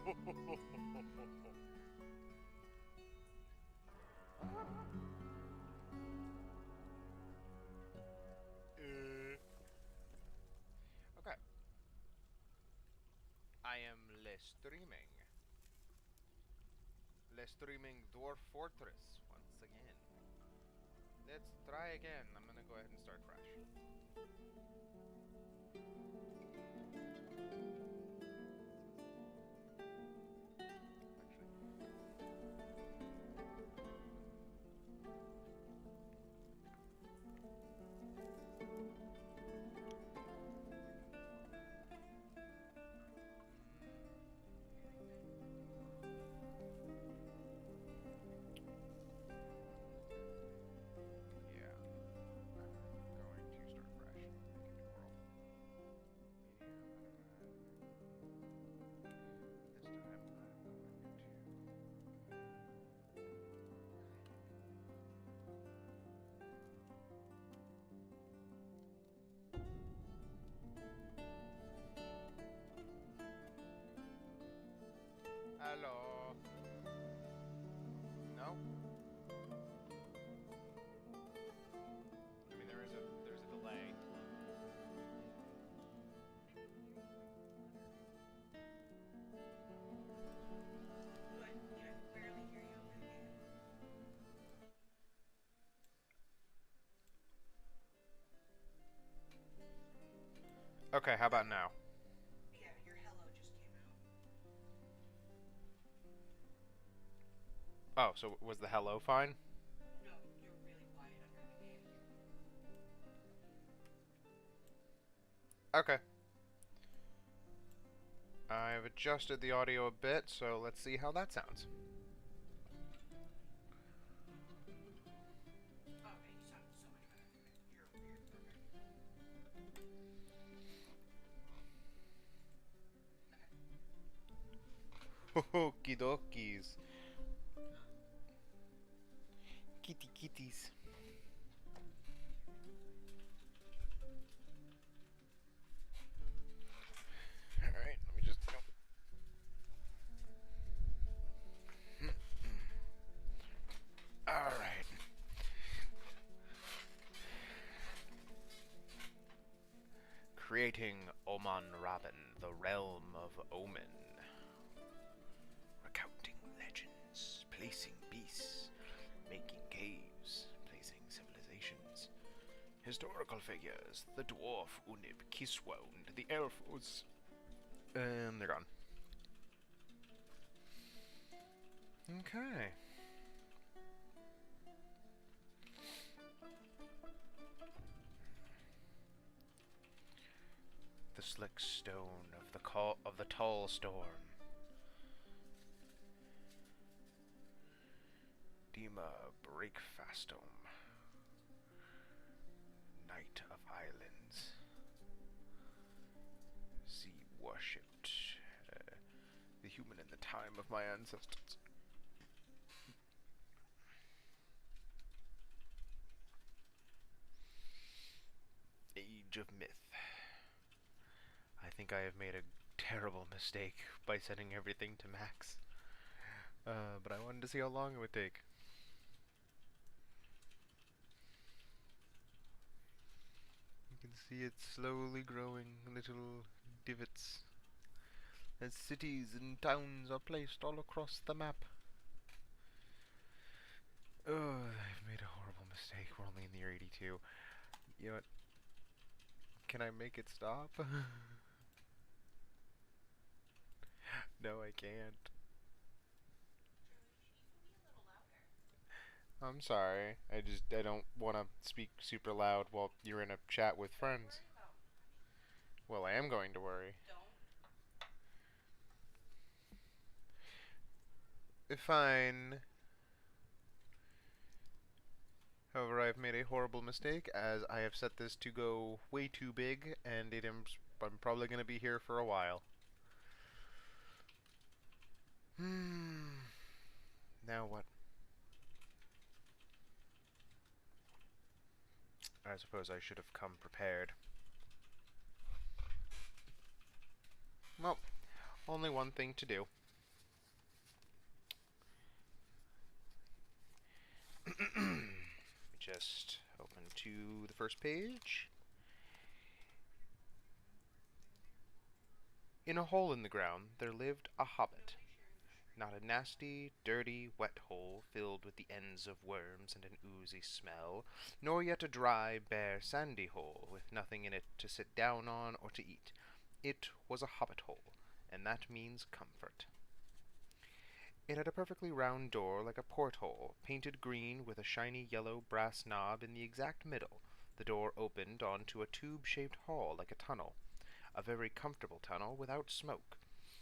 Okay. I am streaming Dwarf Fortress once again. Let's try again. I'm gonna go ahead and start fresh. Actually. Yeah. I'm going to start fresh. Make a new world. And this time I'm going to. Hello. No? I mean, there's a delay. But yeah, I can barely hear you over the game. Okay, how about now? Yeah, your hello just came out. Oh, so was the hello fine? No, you're really quiet under the game. Okay. I've adjusted the audio a bit, so let's see how that sounds. Oh, okay, you sound so much better. Okay, you're perfect. Okie dokies. Kitty kitties. Alright, let me just go. Alright. Creating Oman Rabin, the realm of Omen. Recounting legends, placing beasts, making caves, placing civilizations. Historical figures, the dwarf Unib Kiswound, the elf was... And they're gone. Okay. The slick stone of the tall storm. Dima Breakfastum. Knight of Islands. Sea worshipped. The human in the time of my ancestors. Age of Myth. I think I have made a terrible mistake by setting everything to max. But I wanted to see how long it would take. You can see it slowly growing, little divots, as cities and towns are placed all across the map. Oh, I've made a horrible mistake. We're only in the year 82. You know what? Can I make it stop? No, I can't. You can be a little louder. I'm sorry. I don't want to speak super loud while you're in a chat with Don't friends. worry about me, honey. Well, I am going to worry. Don't. Fine. However, I have made a horrible mistake as I have set this to go way too big, and I'm probably going to be here for a while. Now what? I suppose I should have come prepared. Well, only one thing to do. just open to the first page. In a hole in the ground there lived a hobbit. Not a nasty, dirty, wet hole filled with the ends of worms and an oozy smell, nor yet a dry, bare, sandy hole with nothing in it to sit down on or to eat. It was a hobbit hole, and that means comfort. It had a perfectly round door like a porthole, painted green with a shiny yellow brass knob in the exact middle. The door opened onto a tube-shaped hall like a tunnel, a very comfortable tunnel without smoke,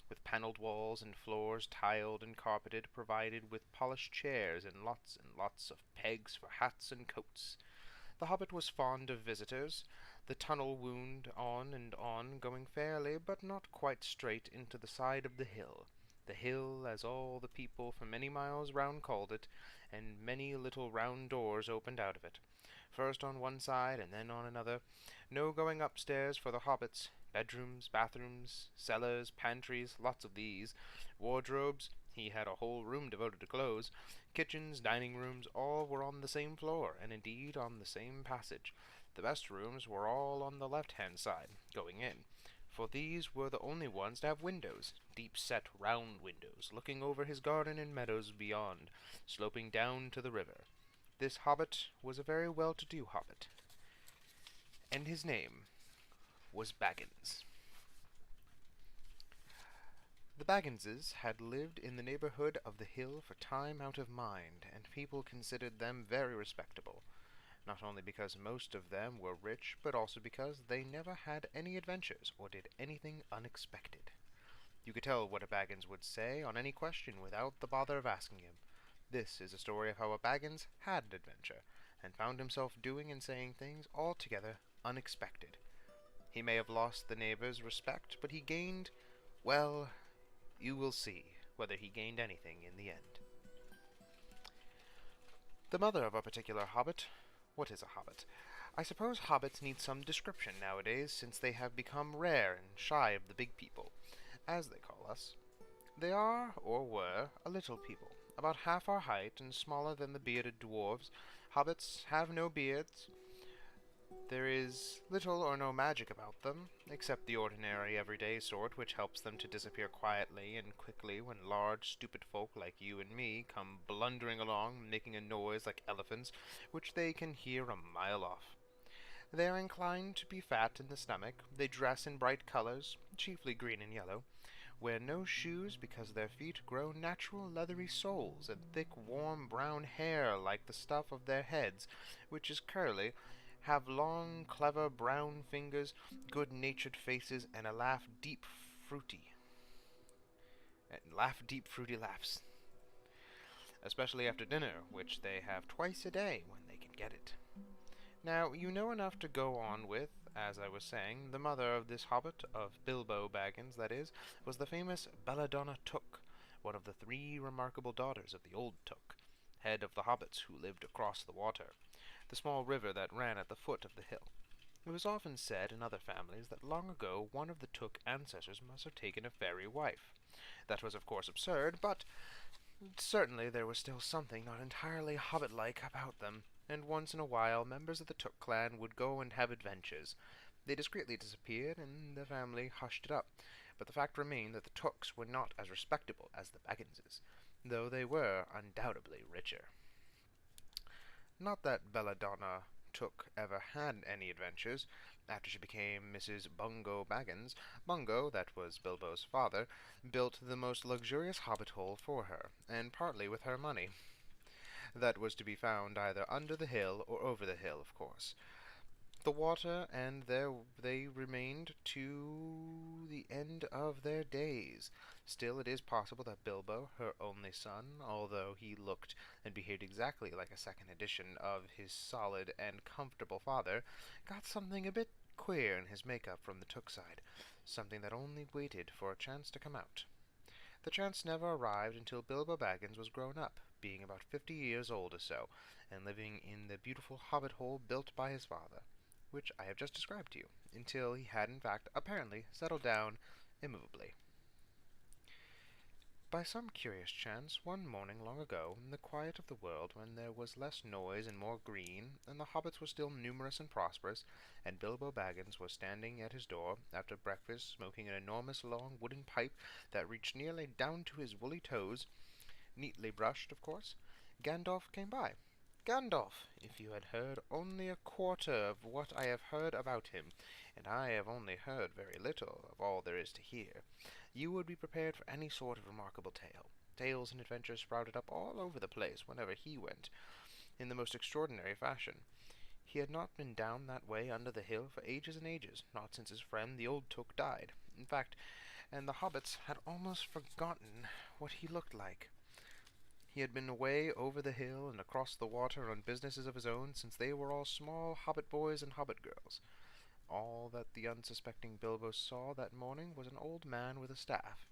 with paneled walls and floors tiled and carpeted, provided with polished chairs and lots of pegs for hats and coats. The hobbit was fond of visitors. The tunnel wound on and on, going fairly but not quite straight into the side of the hill. The hill, as all the people for many miles round called it, and many little round doors opened out of it, first on one side and then on another. No going upstairs for the hobbits. Bedrooms, bathrooms, cellars, pantries, lots of these. Wardrobes, he had a whole room devoted to clothes. Kitchens, dining rooms, all were on the same floor, and indeed on the same passage. The best rooms were all on the left-hand side, going in, for these were the only ones to have windows, deep-set round windows, looking over his garden and meadows beyond, sloping down to the river. This hobbit was a very well-to-do hobbit, and his name was Baggins. The Bagginses had lived in the neighborhood of the hill for time out of mind, and people considered them very respectable, not only because most of them were rich, but also because they never had any adventures or did anything unexpected. You could tell what a Baggins would say on any question without the bother of asking him. This is a story of how a Baggins had an adventure, and found himself doing and saying things altogether unexpected. He may have lost the neighbors' respect, but he gained, well, you will see whether he gained anything in the end. The mother of a particular hobbit. What is a hobbit? I suppose hobbits need some description nowadays, since they have become rare and shy of the big people, as they call us. They are, or were, a little people, about half our height and smaller than the bearded dwarves. Hobbits have no beards. There is little or no magic about them, except the ordinary everyday sort which helps them to disappear quietly and quickly when large, stupid folk like you and me come blundering along, making a noise like elephants, which they can hear a mile off. They are inclined to be fat in the stomach. They dress in bright colors, chiefly green and yellow, wear no shoes because their feet grow natural leathery soles, and thick, warm brown hair like the stuff of their heads, which is curly, have long, clever brown fingers, good-natured faces, and laugh deep, fruity laughs, especially after dinner, which they have twice a day when they can get it. Now, you know enough to go on with, as I was saying. The mother of this hobbit, of Bilbo Baggins, that is, was the famous Belladonna Took, one of the 3 remarkable daughters of the old Took, head of the hobbits who lived across the water, the small river that ran at the foot of the hill. It was often said in other families that long ago one of the Took ancestors must have taken a fairy wife. That was of course absurd, but certainly there was still something not entirely hobbit-like about them, and once in a while members of the Took clan would go and have adventures. They discreetly disappeared, and the family hushed it up, but the fact remained that the Tooks were not as respectable as the Bagginses, though they were undoubtedly richer. Not that Belladonna Took ever had any adventures. After she became Mrs. Bungo Baggins, Bungo, that was Bilbo's father, built the most luxurious hobbit hole for her, and partly with her money. That was to be found either under the hill or over the hill, of course. The water, and there they remained to the end of their days. Still, it is possible that Bilbo, her only son, although he looked and behaved exactly like a second edition of his solid and comfortable father, got something a bit queer in his make-up from the Took side, something that only waited for a chance to come out. The chance never arrived until Bilbo Baggins was grown up, being about 50 years old or so, and living in the beautiful hobbit hole built by his father, which I have just described to you, until he had in fact apparently settled down immovably. By some curious chance, one morning long ago, in the quiet of the world, when there was less noise and more green, and the hobbits were still numerous and prosperous, and Bilbo Baggins was standing at his door after breakfast, smoking an enormous long wooden pipe that reached nearly down to his woolly toes, neatly brushed, of course, Gandalf came by. Gandalf, if you had heard only a quarter of what I have heard about him, and I have only heard very little of all there is to hear, you would be prepared for any sort of remarkable tale. Tales and adventures sprouted up all over the place whenever he went, in the most extraordinary fashion. He had not been down that way under the hill for ages and ages, not since his friend the old Took died. In fact, and the hobbits had almost forgotten what he looked like. He had been away over the hill and across the water on businesses of his own since they were all small hobbit boys and hobbit girls. All that the unsuspecting Bilbo saw that morning was an old man with a staff.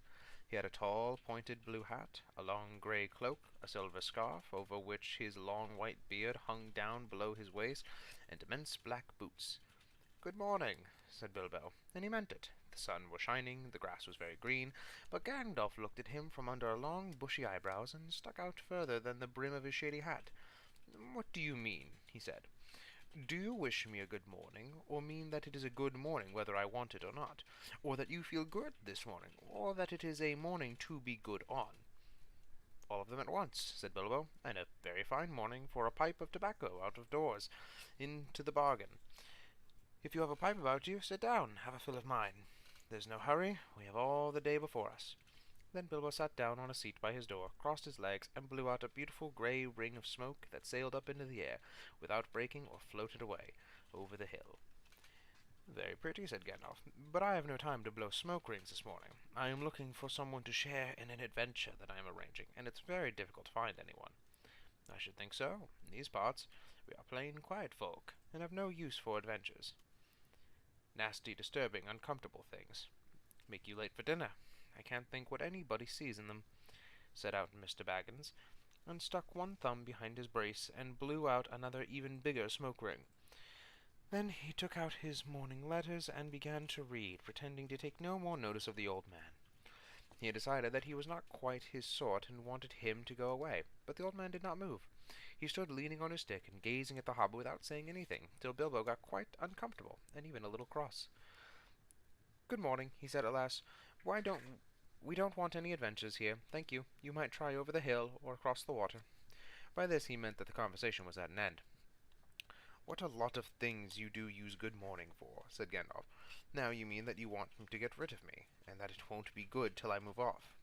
He had a tall, pointed blue hat, a long grey cloak, a silver scarf, over which his long white beard hung down below his waist, and immense black boots. "Good morning," said Bilbo, and he meant it. The sun was shining, the grass was very green, but Gandalf looked at him from under long, bushy eyebrows, and stuck out further than the brim of his shady hat. "What do you mean?" he said. "Do you wish me a good morning, or mean that it is a good morning whether I want it or not, or that you feel good this morning, or that it is a morning to be good on?" "All of them at once," said Bilbo, "and a very fine morning for a pipe of tobacco out of doors, into the bargain. If you have a pipe about you, sit down, have a fill of mine. There's no hurry, we have all the day before us." Then Bilbo sat down on a seat by his door, crossed his legs, and blew out a beautiful grey ring of smoke that sailed up into the air, without breaking or floated away, over the hill. "Very pretty," said Gandalf, "but I have no time to blow smoke rings this morning. I am looking for someone to share in an adventure that I am arranging, and it's very difficult to find anyone." "I should think so. In these parts, we are plain, quiet folk, and have no use for adventures. Nasty, disturbing, uncomfortable things. Make you late for dinner. I can't think what anybody sees in them," said out Mr. Baggins, and stuck one thumb behind his brace and blew out another even bigger smoke ring. Then he took out his morning letters and began to read, pretending to take no more notice of the old man. He had decided that he was not quite his sort and wanted him to go away, but the old man did not move. He stood leaning on his stick and gazing at the hobbit without saying anything, till Bilbo got quite uncomfortable and even a little cross. "Good morning," he said at last. We don't want any adventures here, thank you. You might try over the hill or across the water." By this he meant that the conversation was at an end. "What a lot of things you do use good morning for," said Gandalf. "Now you mean that you want him to get rid of me, and that it won't be good till I move off."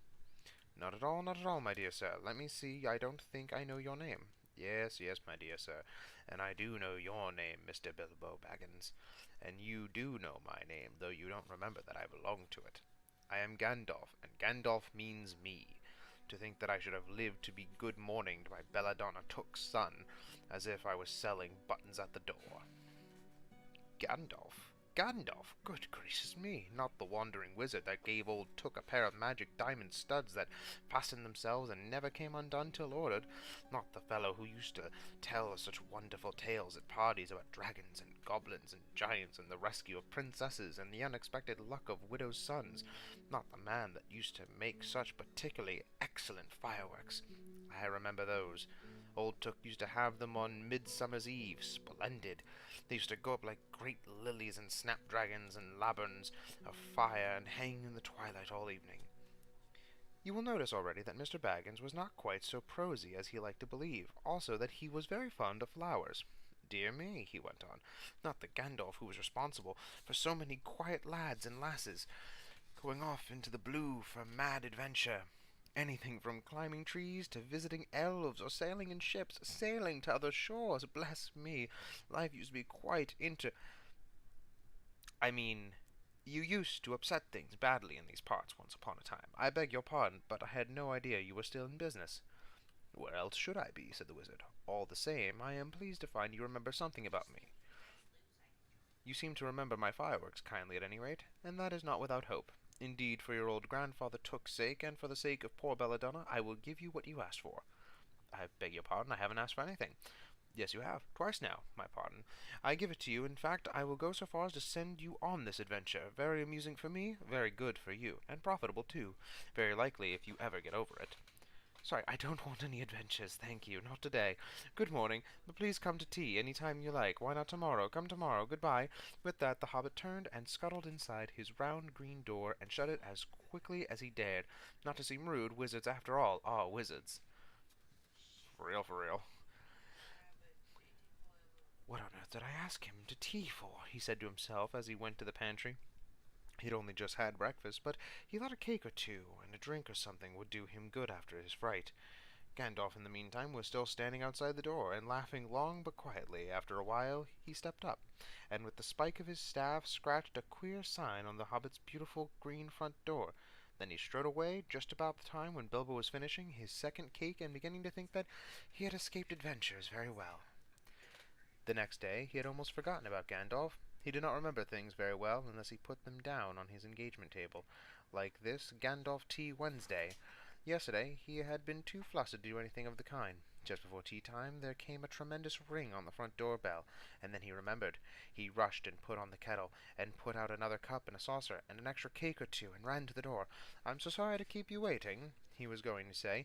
Not at all, my dear sir. Let me see, I don't think I know your name." Yes, my dear sir, and I do know your name, Mr. Bilbo Baggins, and you do know my name, though you don't remember that I belong to it. I am Gandalf, and Gandalf means me. To think that I should have lived to be good morninged by Belladonna Took's son, as if I was selling buttons at the door." Gandalf? Gandalf? Good gracious me! Not the wandering wizard that gave old Took a pair of magic diamond studs that fastened themselves and never came undone till ordered. Not the fellow who used to tell such wonderful tales at parties about dragons and goblins and giants and the rescue of princesses and the unexpected luck of widows' sons. Not the man that used to make such particularly excellent fireworks. I remember those. Old Took used to have them on Midsummer's Eve. Splendid. They used to go up like great lilies and snapdragons and lanterns of fire and hang in the twilight all evening. You will notice already that Mr. Baggins was not quite so prosy as he liked to believe, also that he was very fond of flowers. "Dear me," he went on, "not the Gandalf who was responsible for so many quiet lads and lasses going off into the blue for mad adventure. Anything from climbing trees to visiting elves or sailing in ships, sailing to other shores. Bless me, life used to be quite I mean, you used to upset things badly in these parts once upon a time. I beg your pardon, but I had no idea you were still in business." "Where else should I be?" said the wizard. "All the same, I am pleased to find you remember something about me. You seem to remember my fireworks kindly at any rate, and that is not without hope. Indeed, for your old grandfather Took's sake, and for the sake of poor Belladonna, I will give you what you asked for." "I beg your pardon, I haven't asked for anything." Yes, you have. Twice now, my pardon. I give it to you. In fact, I will go so far as to send you on this adventure. Very amusing for me, very good for you, and profitable too. Very likely if you ever get over it. Sorry, I don't want any adventures, thank you. Not today. Good morning. Please come to tea any time you like. Why not tomorrow? Come tomorrow. Goodbye. With that, the hobbit turned and scuttled inside his round green door and shut it as quickly as he dared. Not to seem rude, wizards after all are wizards. For real, for real. Yeah, but they do fly a little. What on earth did I ask him to tea for? He said to himself as he went to the pantry. He'd only just had breakfast, but he thought a cake or two and a drink or something would do him good after his fright. Gandalf, in the meantime, was still standing outside the door and laughing long but quietly. After a while, he stepped up, and with the spike of his staff scratched a queer sign on the hobbit's beautiful green front door. Then he strode away just about the time when Bilbo was finishing his second cake and beginning to think that he had escaped adventures very well. The next day he had almost forgotten about Gandalf. He did not remember things very well unless he put them down on his engagement table, like this Gandalf Tea Wednesday. Yesterday he had been too flustered to do anything of the kind. Just before tea time there came a tremendous ring on the front door bell, and then he remembered. He rushed and put on the kettle, and put out another cup and a saucer, and an extra cake or two, and ran to the door. "I'm so sorry to keep you waiting," he was going to say,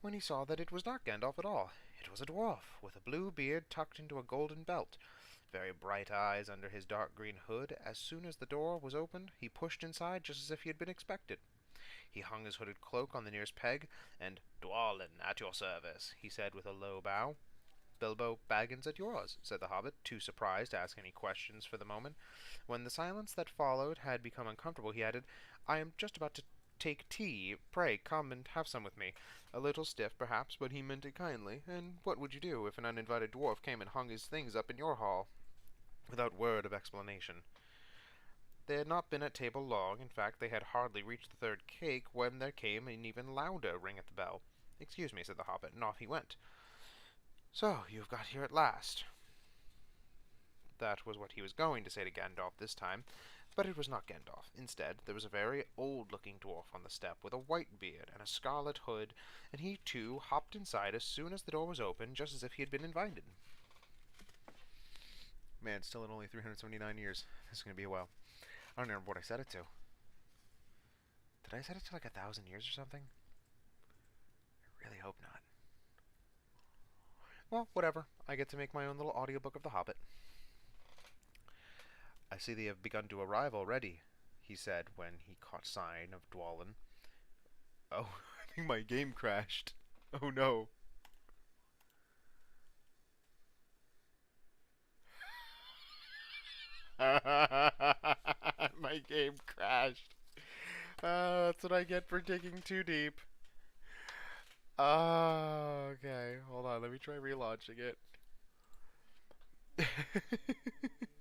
when he saw that it was not Gandalf at all. It was a dwarf, with a blue beard tucked into a golden belt, very bright eyes under his dark green hood. As soon as the door was opened, he pushed inside just as if he had been expected. He hung his hooded cloak on the nearest peg, and "Dwalin, at your service," he said with a low bow. "Bilbo Baggins at yours," said the hobbit, too surprised to ask any questions for the moment. When the silence that followed had become uncomfortable, he added, "I am just about to take tea. Pray come and have some with me." A little stiff, perhaps, but he meant it kindly. And what would you do if an uninvited dwarf came and hung his things up in your hall? Without word of explanation. They had not been at table long. In fact, they had hardly reached the third cake when there came an even louder ring at the bell. "Excuse me," said the hobbit, and off he went. "So, you've got here at last." That was what he was going to say to Gandalf this time, but it was not Gandalf. Instead, there was a very old-looking dwarf on the step with a white beard and a scarlet hood, and he, too, hopped inside as soon as the door was open, just as if he had been invited. Man, still at only 379 years. This is going to be a while. I don't remember what I set it to. Did I set it to like 1,000 years or something? I really hope not. Well, whatever. I get to make my own little audiobook of The Hobbit. "I see they have begun to arrive already," he said when he caught sign of Dwalin. "Oh, I think my game crashed. Oh no." My game crashed. That's what I get for digging too deep. Okay. Hold on. Let me try relaunching it.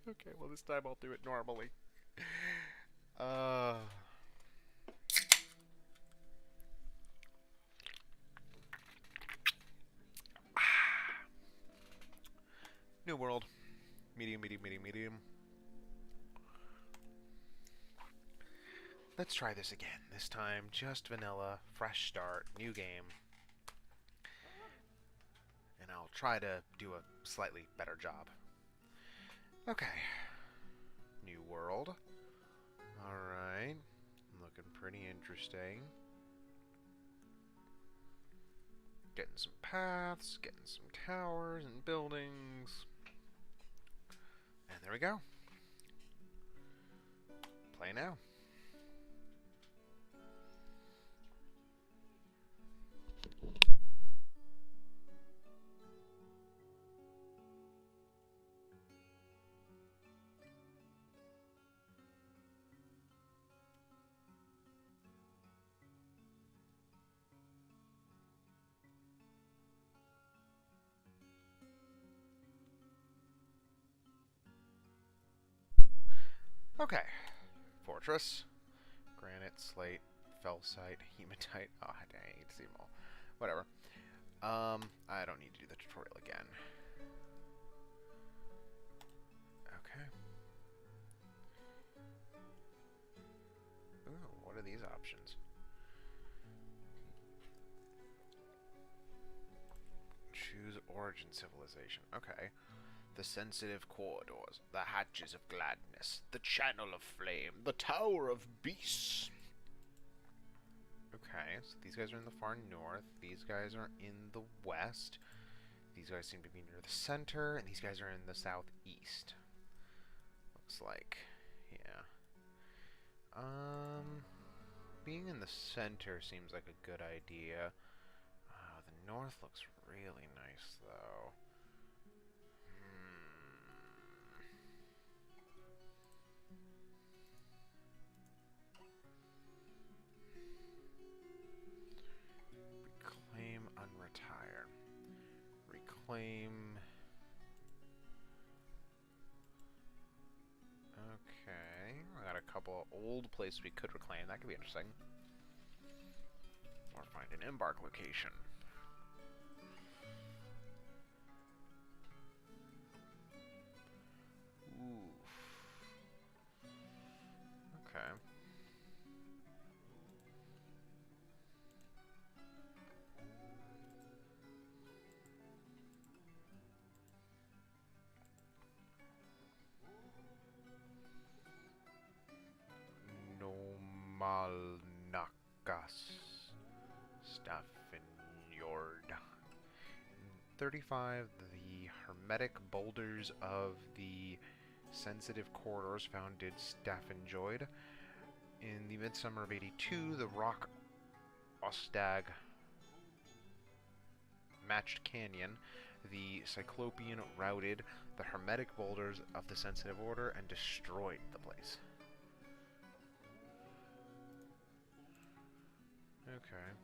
Okay, well this time I'll do it normally. Uh... New world. Medium, medium, medium, medium. Let's try this again. This time, just vanilla, fresh start, new game. And I'll try to do a slightly better job. Okay. New world. Alright. Looking pretty interesting. Getting some paths, getting some towers and buildings. And there we go. Play now. Okay. Fortress. Granite, slate, felsite, hematite. Oh, dang, I need to see them all. Whatever. I don't need to do the tutorial again. Okay. Ooh, what are these options? Choose origin civilization. Okay. The sensitive corridors, the hatches of gladness, the channel of flame, the tower of beasts. Okay, so these guys are in the far north. These guys are in the west. These guys seem to be near the center, and these guys are in the southeast. Looks like, yeah. Being in the center seems like a good idea. The north looks really nice, though. Reclaim, unretire. Reclaim. Okay, I got a couple of old places we could reclaim. That could be interesting. Or find an embark location. Oof. Okay. Nomalnakas. Staffenjord. 35. The hermetic boulders of the sensitive corridors founded Staffenjoid. In the midsummer of 82, the rock Ostag matched canyon, the Cyclopean routed the hermetic boulders of the sensitive order and destroyed the place. Okay.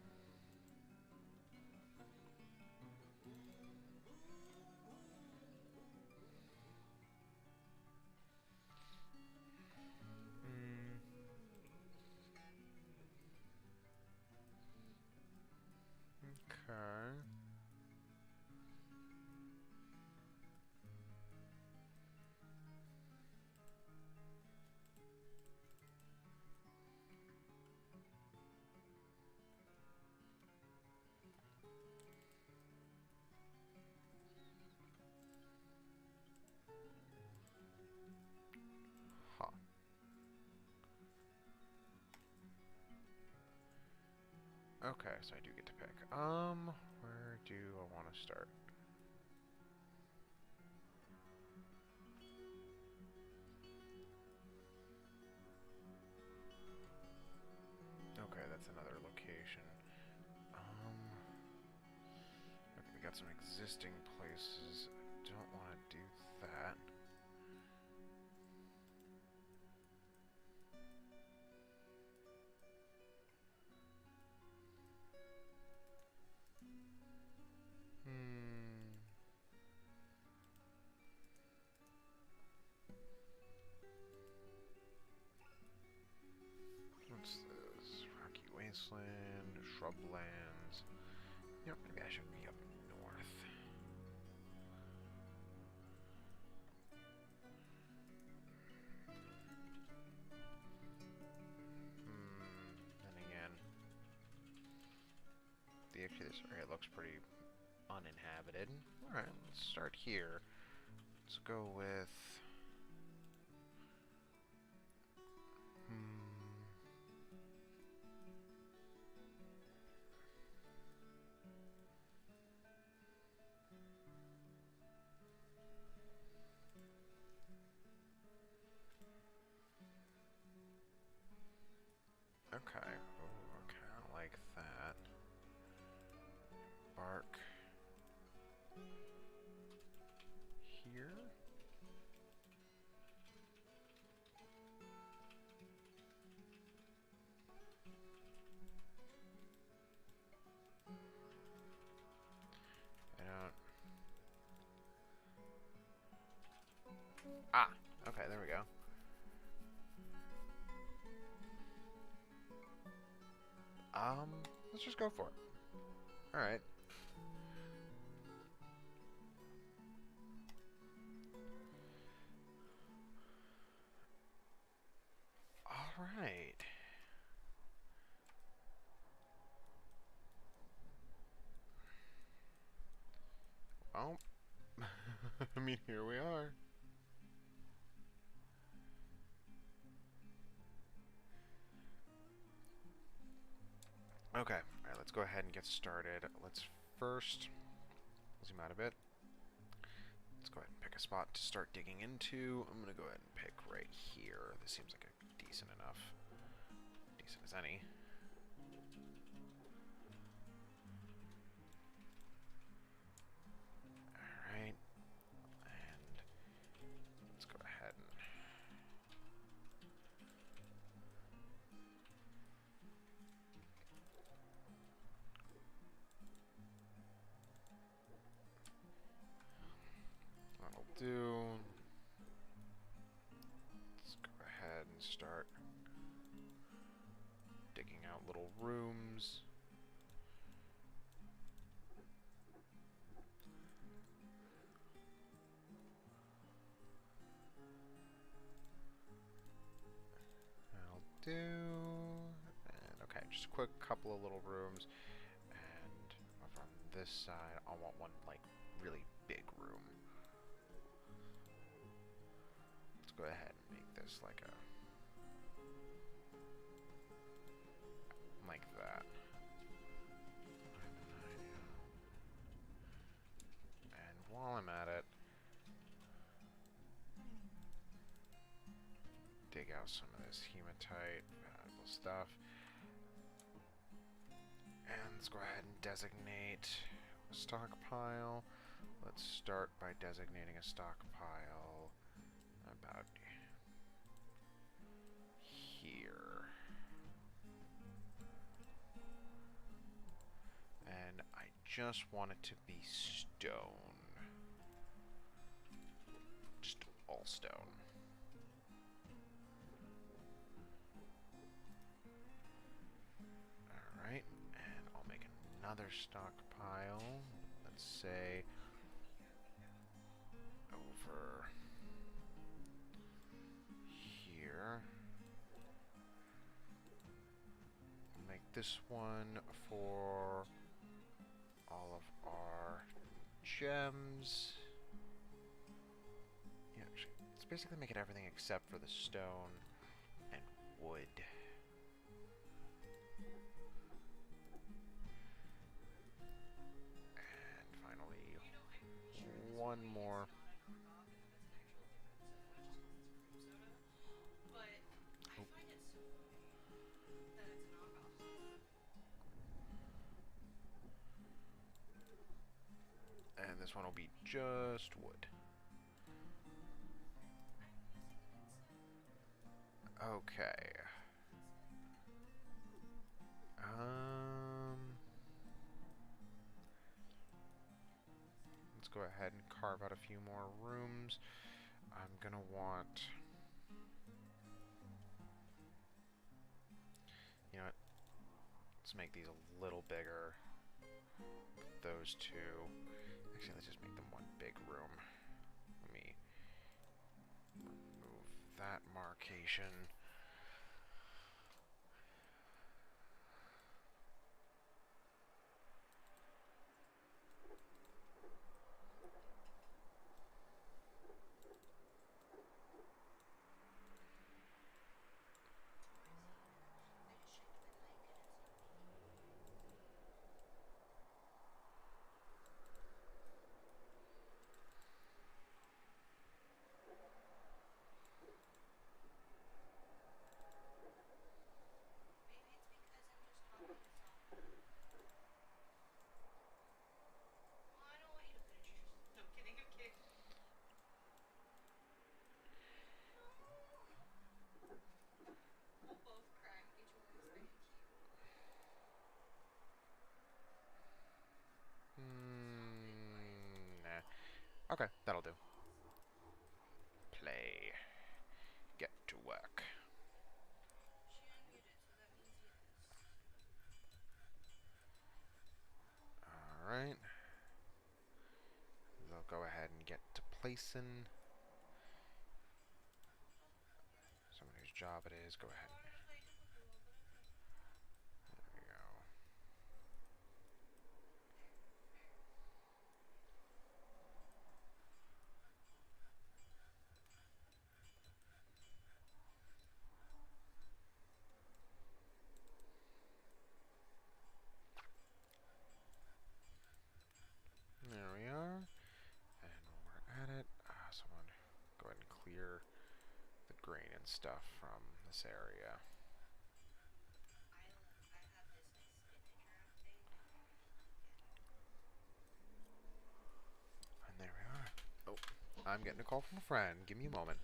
Okay. Huh. Okay, so I do get to pick. Where do I want to start? Okay, that's another location. Okay, we got some existing places. Don't want to do that. What's this? Rocky Wasteland, Shrublands. Yep, maybe I should be up north. Then again, actually this area looks pretty uninhabited. Alright, let's start here. Let's go with... Okay. Ooh, okay, I like that. Bark. Here? I don't... Ah! Okay, there we go. Let's just go for it. Alright. Alright. I mean, here we are. Okay, alright, let's go ahead and get started. Let's first zoom out a bit. Let's go ahead and pick a spot to start digging into. I'm gonna go ahead and pick right here. This seems like a decent enough. Decent as any. Alright. And let's go ahead and that'll do. Let's go ahead and start digging out little rooms. That'll do. And okay, just a quick couple of little rooms. And over on this side, I want one like really big room. Let's go ahead and make this like that. And while I'm at it, dig out some of this hematite, valuable stuff. And let's go ahead and designate a stockpile. Let's start by designating a stockpile about here. And I just want it to be stone. Just all stone. Alright, and I'll make another stockpile. Let's say over here. I'll make this one for all of our gems. Yeah, actually, let's basically make it everything except for the stone and wood. And finally, one more. And this one will be just wood. Okay. Let's go ahead and carve out a few more rooms. I'm gonna want... You know what? Let's make these a little bigger. Those two. Actually, let's just make them one big room. Let me remove that marcation. Nah. Okay, that'll do. Play. Get to work. Alright. They'll go ahead and get to placing. Someone whose job it is, go ahead. There we go. clear the grain and stuff from this area. I have this like spinach around thing. And there we are. Oh, I'm getting a call from a friend. Give me a moment.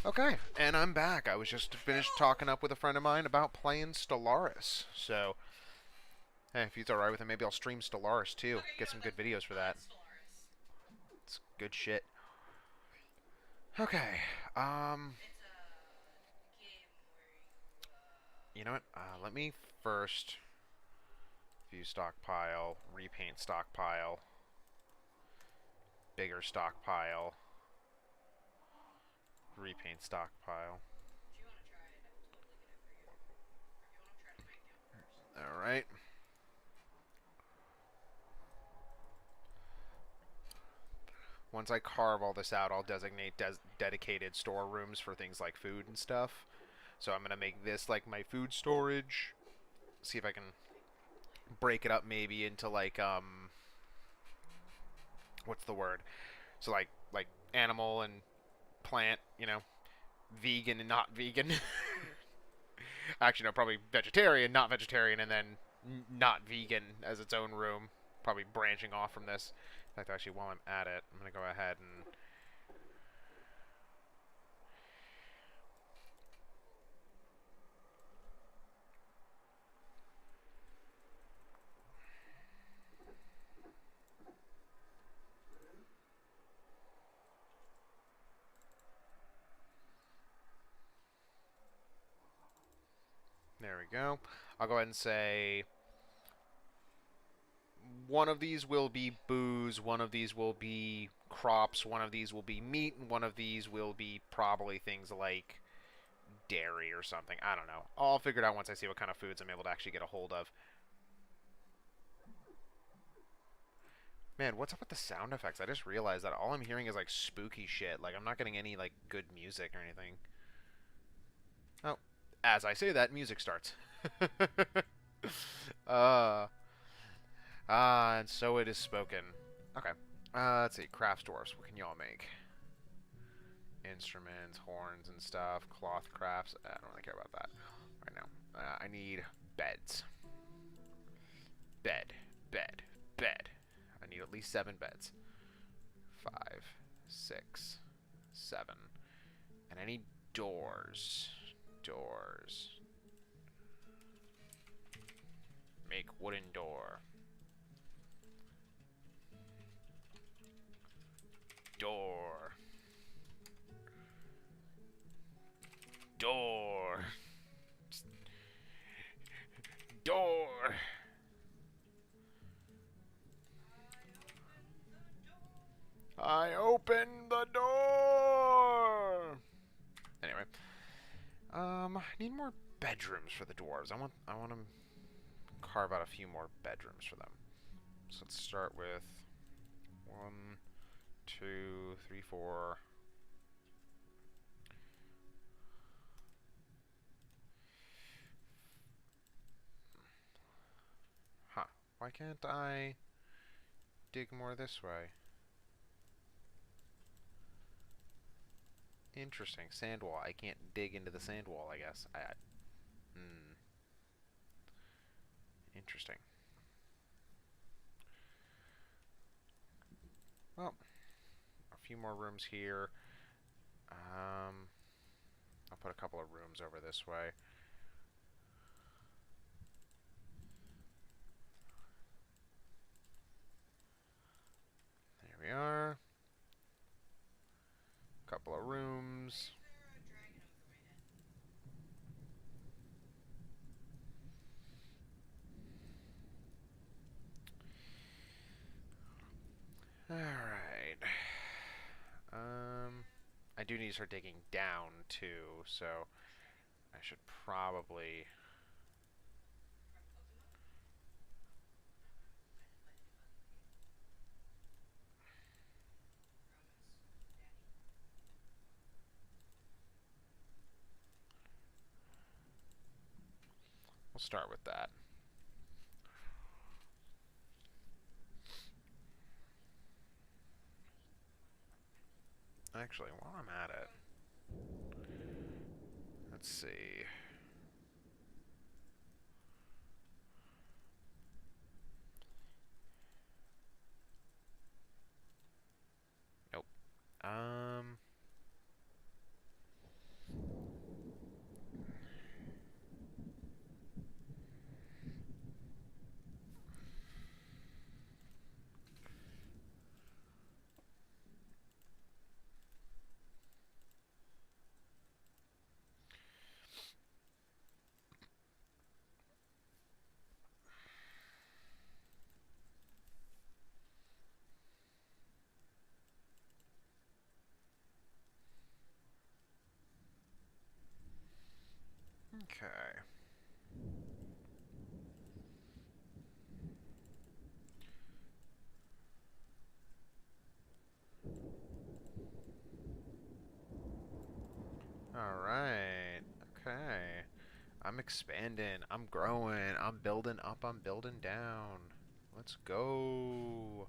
Okay, and I'm back. I was just finished talking up with a friend of mine about playing Stellaris. So, hey, if he's alright with it, maybe I'll stream Stellaris too. Okay, Get some good videos for that. that's Stellaris. It's good shit. Okay, It's a game where you know what? Let me first view stockpile, repaint stockpile, bigger stockpile, repaint stockpile. if you want to try it, I will totally get it for you. Or if you want to try to break down first. Alright. Once I carve all this out, I'll designate dedicated storerooms for things like food and stuff. So I'm going to make this like my food storage. See if I can break it up maybe into like, what's the word? So like animal and plant, you know, vegan and not vegan. Actually, no, probably vegetarian, not vegetarian, and then not vegan as its own room. Probably branching off from this. In fact, actually, while I'm at it, I'm going to go ahead and... There we go. I'll go ahead and say one of these will be booze, one of these will be crops, one of these will be meat, and one of these will be probably things like dairy or something. I don't know. I'll figure it out once I see what kind of foods I'm able to actually get a hold of. Man, what's up with the sound effects? I just realized that all I'm hearing is like spooky shit. Like I'm not getting any like good music or anything. Oh, as I say that, music starts. And so it is spoken. Okay. Let's see. Crafts dwarfs. What can y'all make? Instruments, horns and stuff. Cloth crafts. I don't really care about that right now. I need beds. Bed. Bed. Bed. I need at least 7 beds. 5, 6, 7. And I need doors. Doors. Make wooden door. Door. Door. Door. I opened the door. Anyway, I need more bedrooms for the dwarves. I want to carve out a few more bedrooms for them. So let's start with 1, 2, 3, 4. Huh. Why can't I dig more this way? Interesting. Sand wall. I can't dig into the sand wall, I guess. Interesting. Well, a few more rooms here. I'll put a couple of rooms over this way. There we are. Couple of rooms. Alright. I do need to start digging down too, so I should probably... We'll start with that. Actually, while I'm at it, let's see. Nope. Okay. Alright. Okay. I'm expanding. I'm growing. I'm building up. I'm building down. Let's go.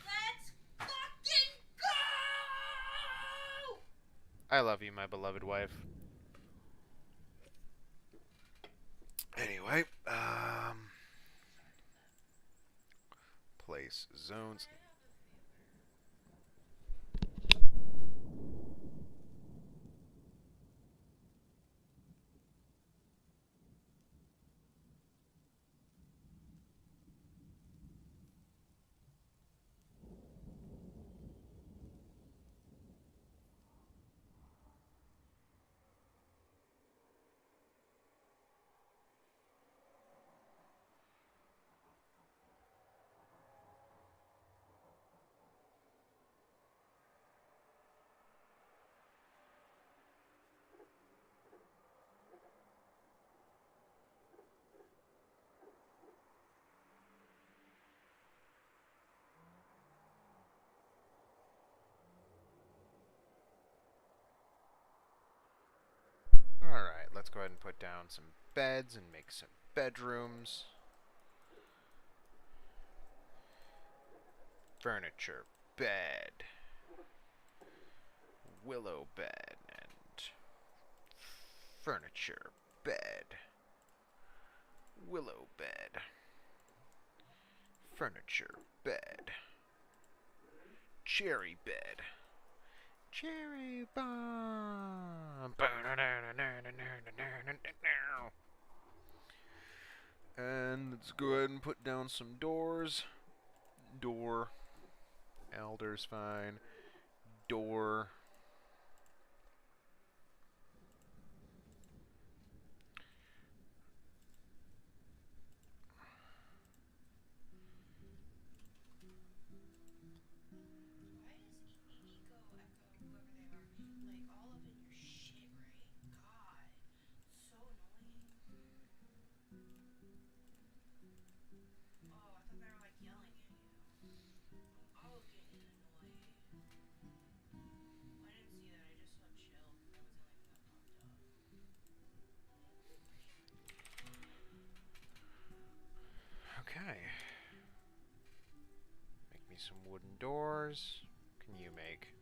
Let's fucking go! I love you, my beloved wife. Anyway, place zones. Alright, let's go ahead and put down some beds and make some bedrooms. Furniture, bed, willow bed, and furniture, bed, willow bed, furniture, bed, cherry bed, cherry bomb. And let's go ahead and put down some doors. Door. Elder's fine. Door. Why is Eco Echo, whoever they are, like all up in your shit, right? God. So annoying. Oh, I thought they were like yelling at you. I was getting annoyed. I didn't see that. I just saw chill because that was the only thing that popped up. Okay. Make me some wooden doors. What can you make?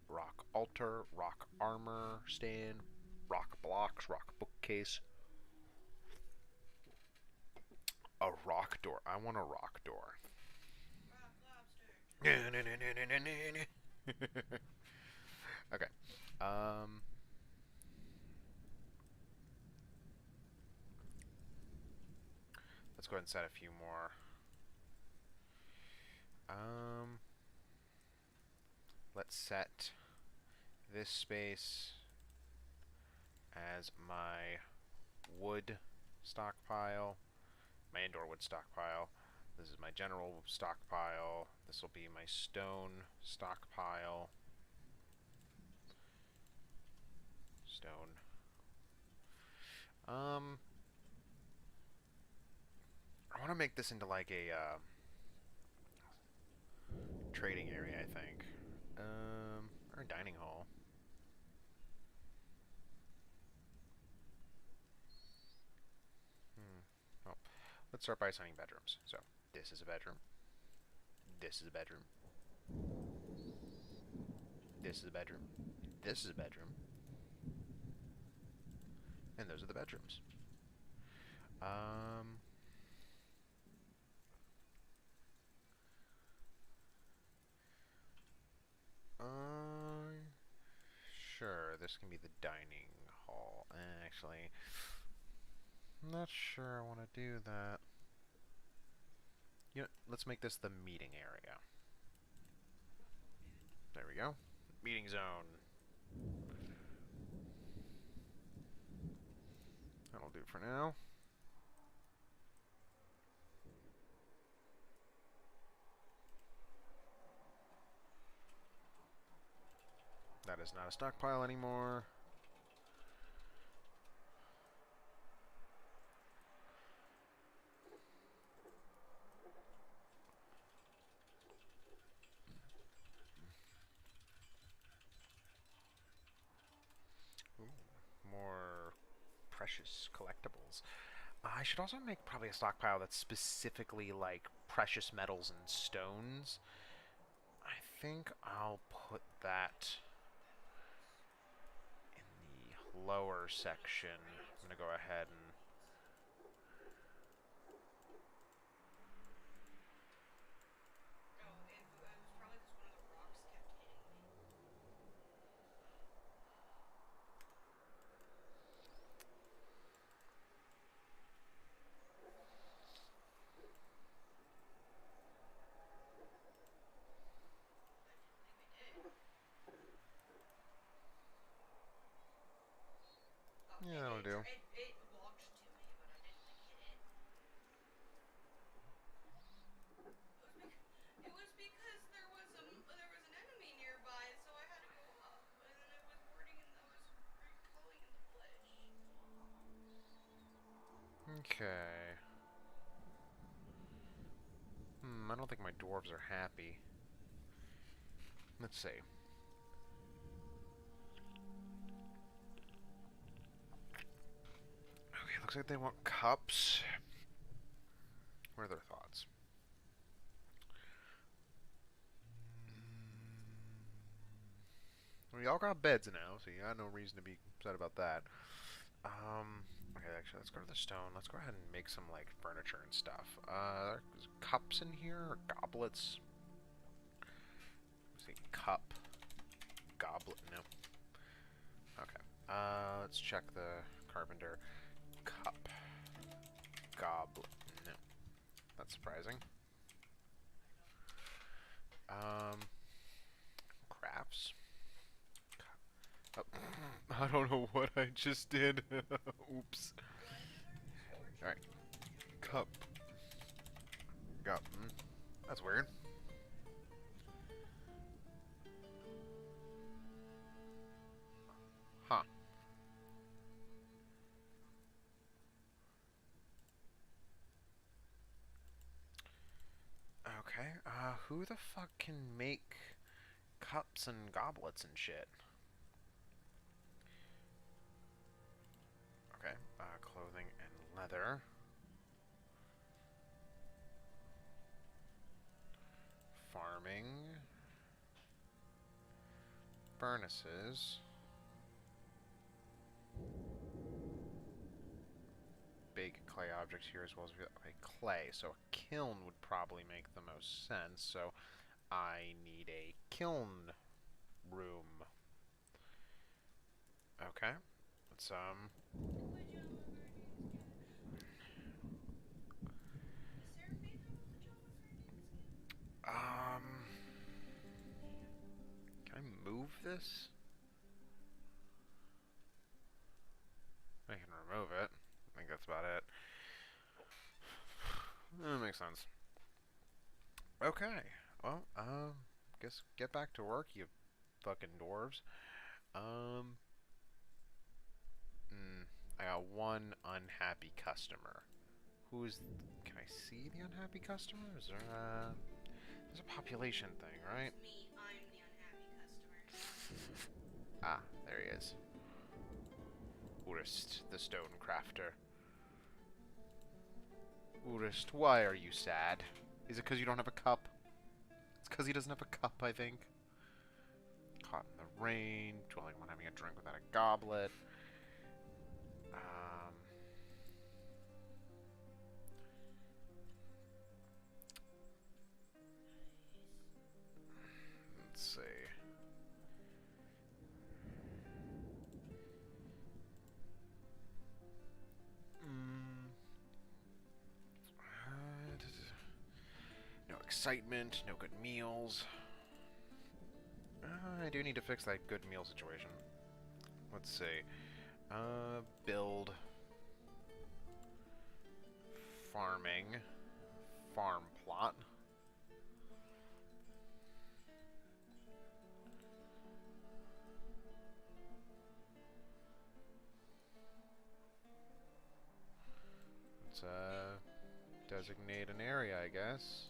Rock altar, rock armor stand, rock blocks, rock bookcase. A rock door. I want a rock door. Rock lobster. Okay. Let's go ahead and set a few more. Let's set this space as my wood stockpile, my indoor wood stockpile. This is my general stockpile. This will be my stone stockpile. Stone. I want to make this into like a trading area, I think. Or a dining hall. Well, let's start by assigning bedrooms. So, this is a bedroom. This is a bedroom. This is a bedroom. This is a bedroom. And those are the bedrooms. Sure, this can be the dining hall. Actually, I'm not sure I want to do that. You know, let's make this the meeting area. There we go. Meeting zone. That'll do for now. That is not a stockpile anymore. more precious collectibles. I should also make probably a stockpile that's specifically like precious metals and stones. I think I'll put that in the lower section. I'm gonna go ahead and Oh, it was probably because one of the rocks kept hitting me. I didn't think I did. Oh, yeah, that'll do. it walked to me, but I didn't like hit it. It was because there was an enemy nearby, so I had to go up, and then I was recalling in the bush. Okay. I don't think my dwarves are happy. Let's see. Okay, looks like they want cups. What are their thoughts? We all got beds now, so you got no reason to be upset about that. Okay, actually, let's go to the stone. Let's go ahead and make some, like, furniture and stuff. There's cups in here, or goblets. Let's see, cup. Goblet, no. Okay. Let's check the carpenter. Cup. Goblet, no. That's surprising. Crafts. Oh, I don't know what I just did. Oops. Alright. Cup. That's weird. Huh. Okay, who the fuck can make cups and goblets and shit? Okay, clothing and leather. Farming. Furnaces. Bake clay objects here as well as clay. So a kiln would probably make the most sense. So I need a kiln room. Okay. Let's Pajama guardian skin. Does Seraphine have a pajama guardian skin? um Damn. can I move this? I can remove it. I think that's about it. That makes sense. Okay. Well, guess get back to work, you fucking dwarves. I got one unhappy customer. Who's... Can I see the unhappy customer? Is there a... There's a population thing, right? It's me. I'm the unhappy customer. Ah, there he is. Urist, the stone crafter. Urist, why are you sad? Is it because you don't have a cup? It's because he doesn't have a cup, I think. Caught in the rain, dwelling on having a drink without a goblet. Let's see. No excitement, no good meals. I do need to fix that good meal situation. Let's see. Build. Farming. Farm plot. Let's, designate an area, I guess.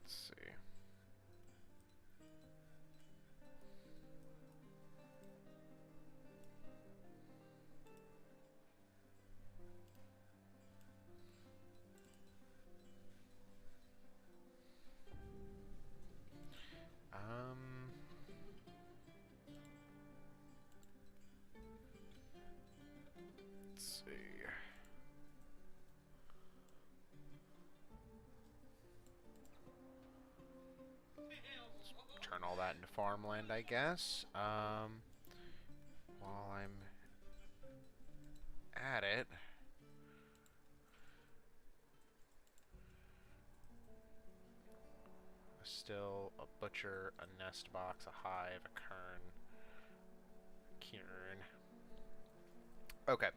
Let's see. turn all that into farmland, I guess. While I'm at it, still a butcher, a nest box, a hive, a cairn. Okay.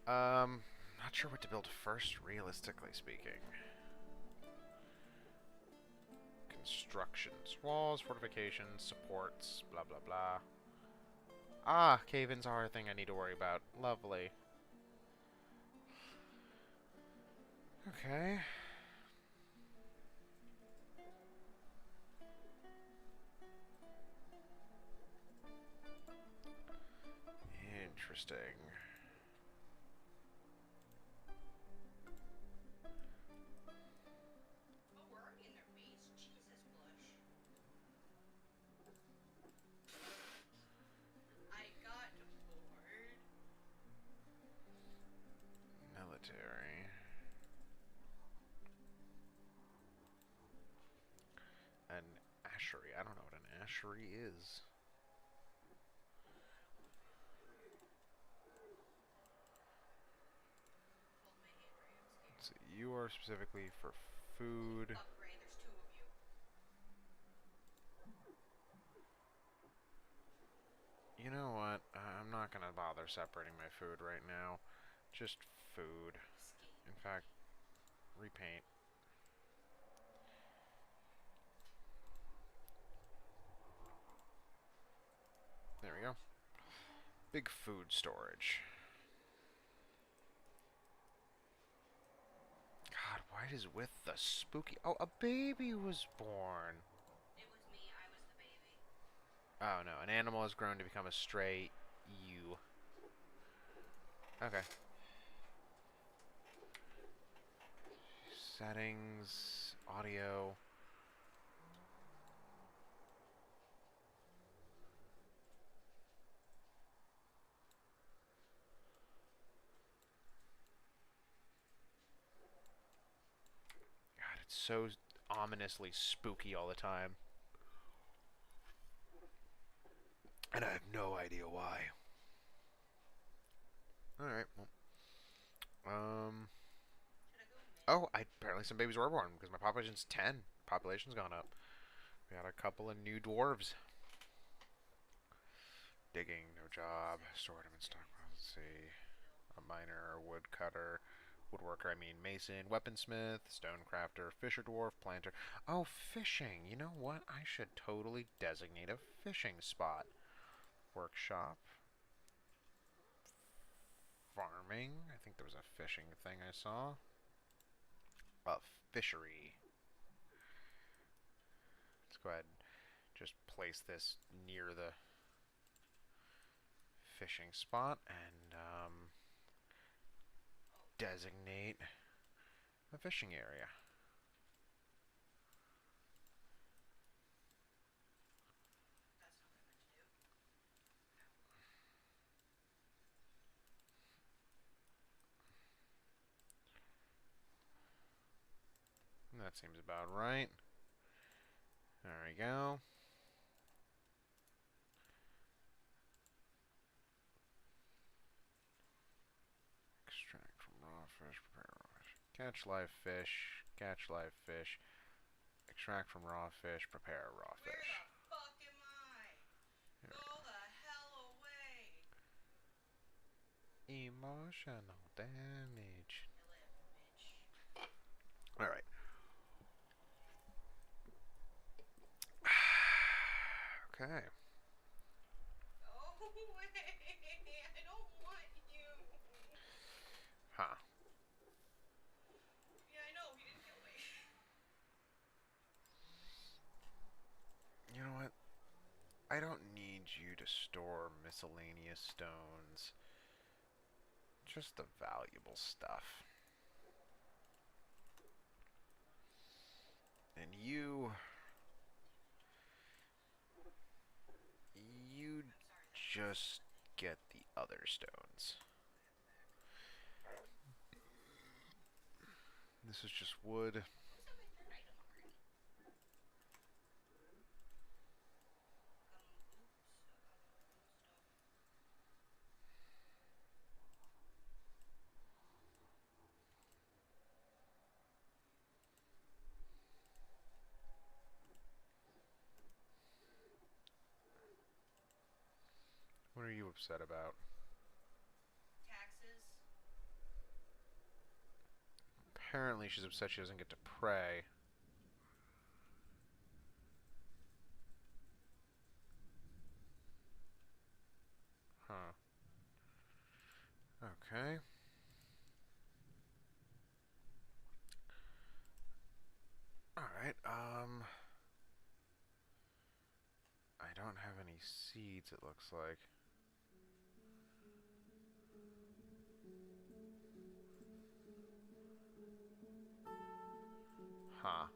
Not sure what to build first, realistically speaking. Constructions, walls, fortifications, supports, blah blah blah. Ah, cave-ins are a thing I need to worry about. Lovely. Okay. Interesting. Oh, we're already in their base? Jesus, Blush. I got bored. Military. An ashery. I don't know what an ashery is. Hold my hand right, I'm scared. So you are specifically for food. Upgrade, there's two of you. You know what? I'm not gonna bother separating my food right now. Just food. Escape. In fact, repaint. There we go. Big food storage. God, why is with the spooky... Oh, a baby was born. It was me, I was the baby. Oh, no. An animal has grown to become a stray ewe. Okay. Settings, audio. God, it's so ominously spooky all the time. And I have no idea why. Alright, well. Should I go mid? Oh, apparently some babies were born because my population's 10. Population's gone up. We got a couple of new dwarves. Digging, no job. Stored them in stockpile. Let's see. A miner, a woodcutter. Woodworker, I mean mason. Weaponsmith, stonecrafter, fisher dwarf, planter. Oh, fishing. You know what? I should totally designate a fishing spot. Workshop. Farming. I think there was a fishing thing I saw. A fishery. Let's go ahead and just place this near the fishing spot and designate a fishing area. That's not what I meant to do. That seems about right. There we go. Extract from raw fish, prepare raw fish. Catch live fish, catch live fish. Extract from raw fish, prepare raw Where fish. the fuck am I? Here Go the hell away! Emotional damage. Kill it, bitch. Alright. Okay. Go away! I don't want you! Huh. Yeah, I know, he didn't kill me. You know what? I don't need you to store miscellaneous stones. Just the valuable stuff. And you just get the other stones. This is just wood. Who's up with your item already? are you upset about? Taxes. Apparently she's upset she doesn't get to pray. Huh. Okay. Alright, I don't have any seeds, it looks like. Huh.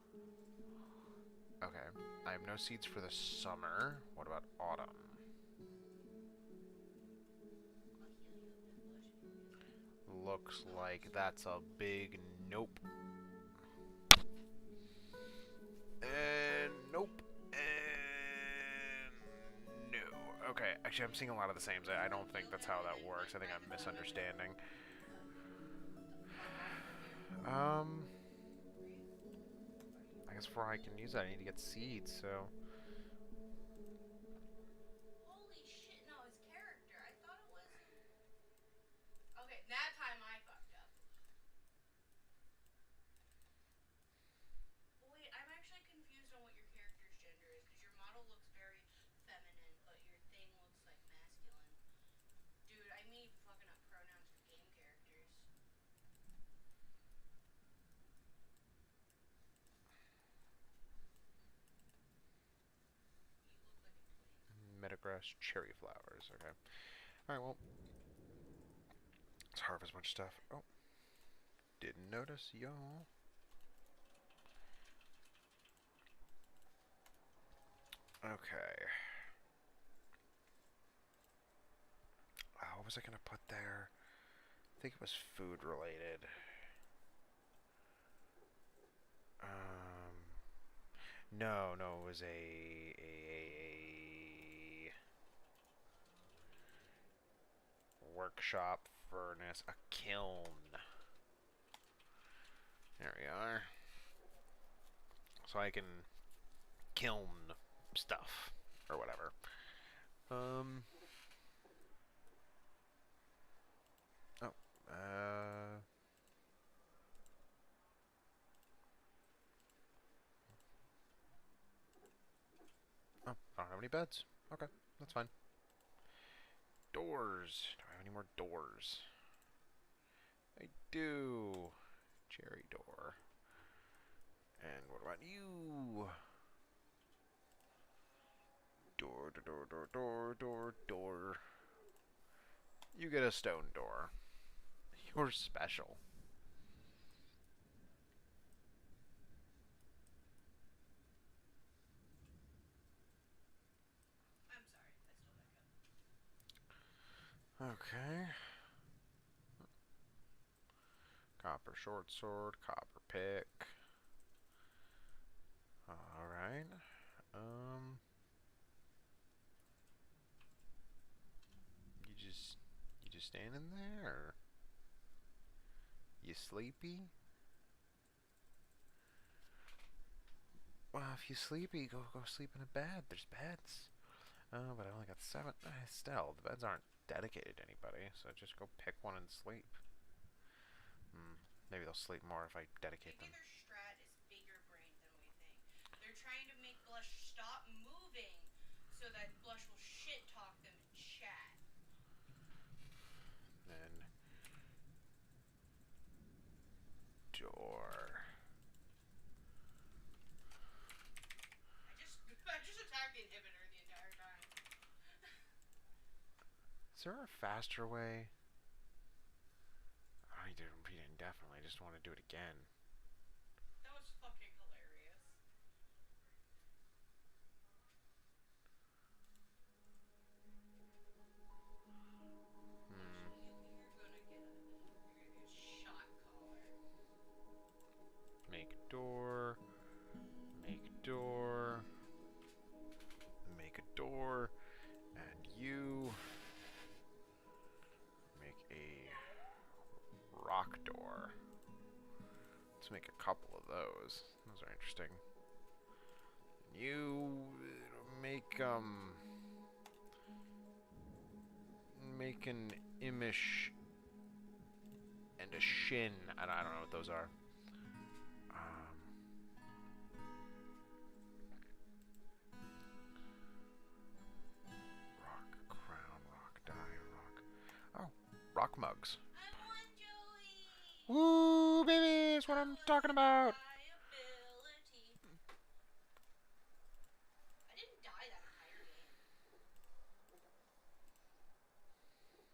Okay. I have no seeds for the summer. What about autumn? Looks like that's a big nope. And nope. And no. Okay, actually I'm seeing a lot of the same. I don't think that's how that works. I think I'm misunderstanding. I guess before I can use that I need to get seeds, so... Holy shit, no, his character. I thought it was... Okay, that time I fucked up. Well, wait, I'm actually confused on what your character's gender is, because your model looks very feminine, but your thing looks like masculine. Dude, I may be fucking up pronouns for game characters. You look like a twin. Meadowgrass cherry flowers, okay. Alright, well... let's harvest a bunch of stuff. Oh. Didn't notice, y'all. Okay. What was I gonna put there? I think it was food related. No, it was a workshop furnace, a kiln. There we are. So I can kiln stuff or whatever. Oh, oh, I don't have any beds. Okay, that's fine. Doors. Do I have any more doors? I do. Cherry door. And what about you? Door. You get a stone door. You're special. I'm sorry, I stole that cup. Okay. Copper short sword, copper pick. Alright. You just standing there? Or you sleepy? Well, if you sleepy, go sleep in a bed. There's beds. Oh, but I only got 7. Still, the beds aren't dedicated to anybody, so just go pick one and sleep. Maybe they'll sleep more if I dedicate them. Maybe their strat is bigger brain than we think. They're trying to make Blush stop moving so that Blush will shit talk them in chat. Then door. I just attacked the inhibitor the entire time. Is there a faster way? I need to repeat it indefinitely. I just want to do it again. That was fucking hilarious. Actually, you're gonna get a shot collar. Make door. Make door. Make a door. And you make a rock door. Let's make a couple of those. Those are interesting. You make make an imish and a shin. I don't know what those are. Rock crown, rock die, rock. Oh, rock mugs. I want Joey. Woo, baby, that's what I'm talking about. Ability. I didn't die that entire game. Big boy, man. He's a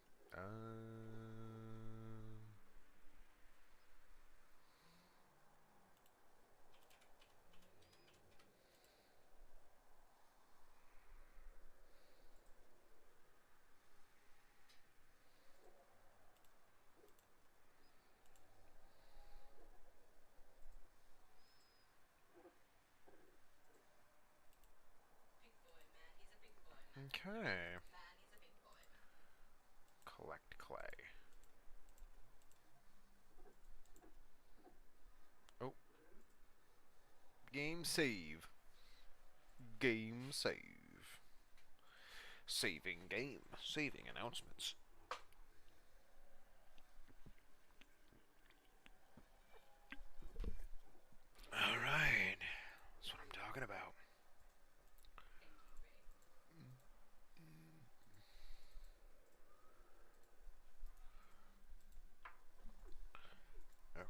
big boy, man. Okay. Man, he's a big boy, man. Collect clay. Oh. Game save. Game save. Saving game. Saving announcements. Alright. That's what I'm talking about.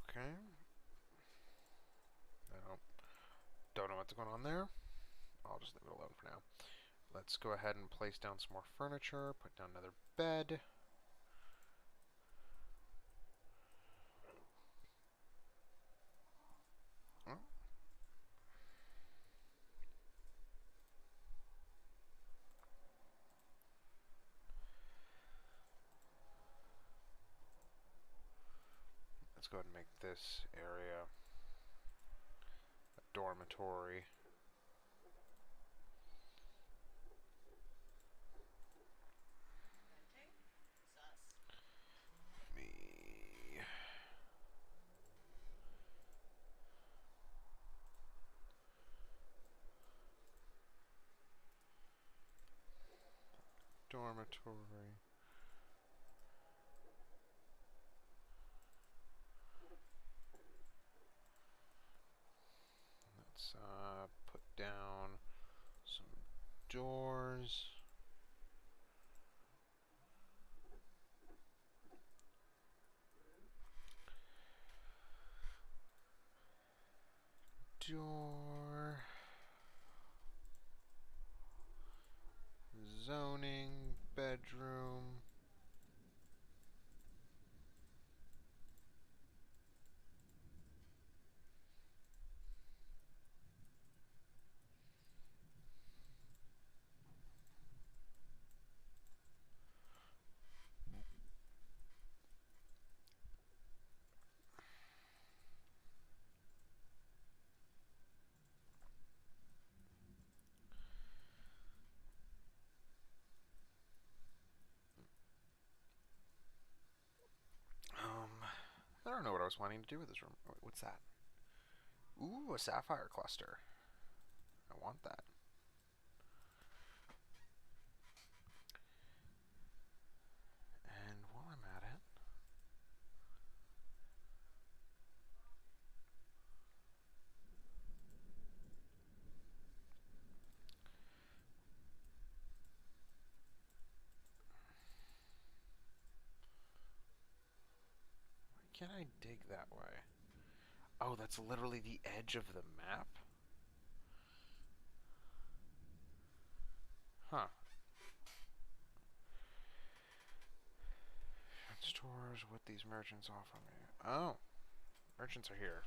Okay. Don't know what's going on there. I'll just leave it alone for now. Let's go ahead and place down some more furniture. Put down another bed. Oh. Let's go ahead and make this area a dormitory. Venting? Sus. Me. Dormitory. Let's put down some doors. Door. Zoning. Bedroom. I don't know what I was wanting to do with this room. Wait, what's that? Ooh, a sapphire cluster. I want that. And while I'm at it, why can't I dig that way? Oh, that's literally the edge of the map? Huh. Stores what these merchants offer me. Oh, merchants are here.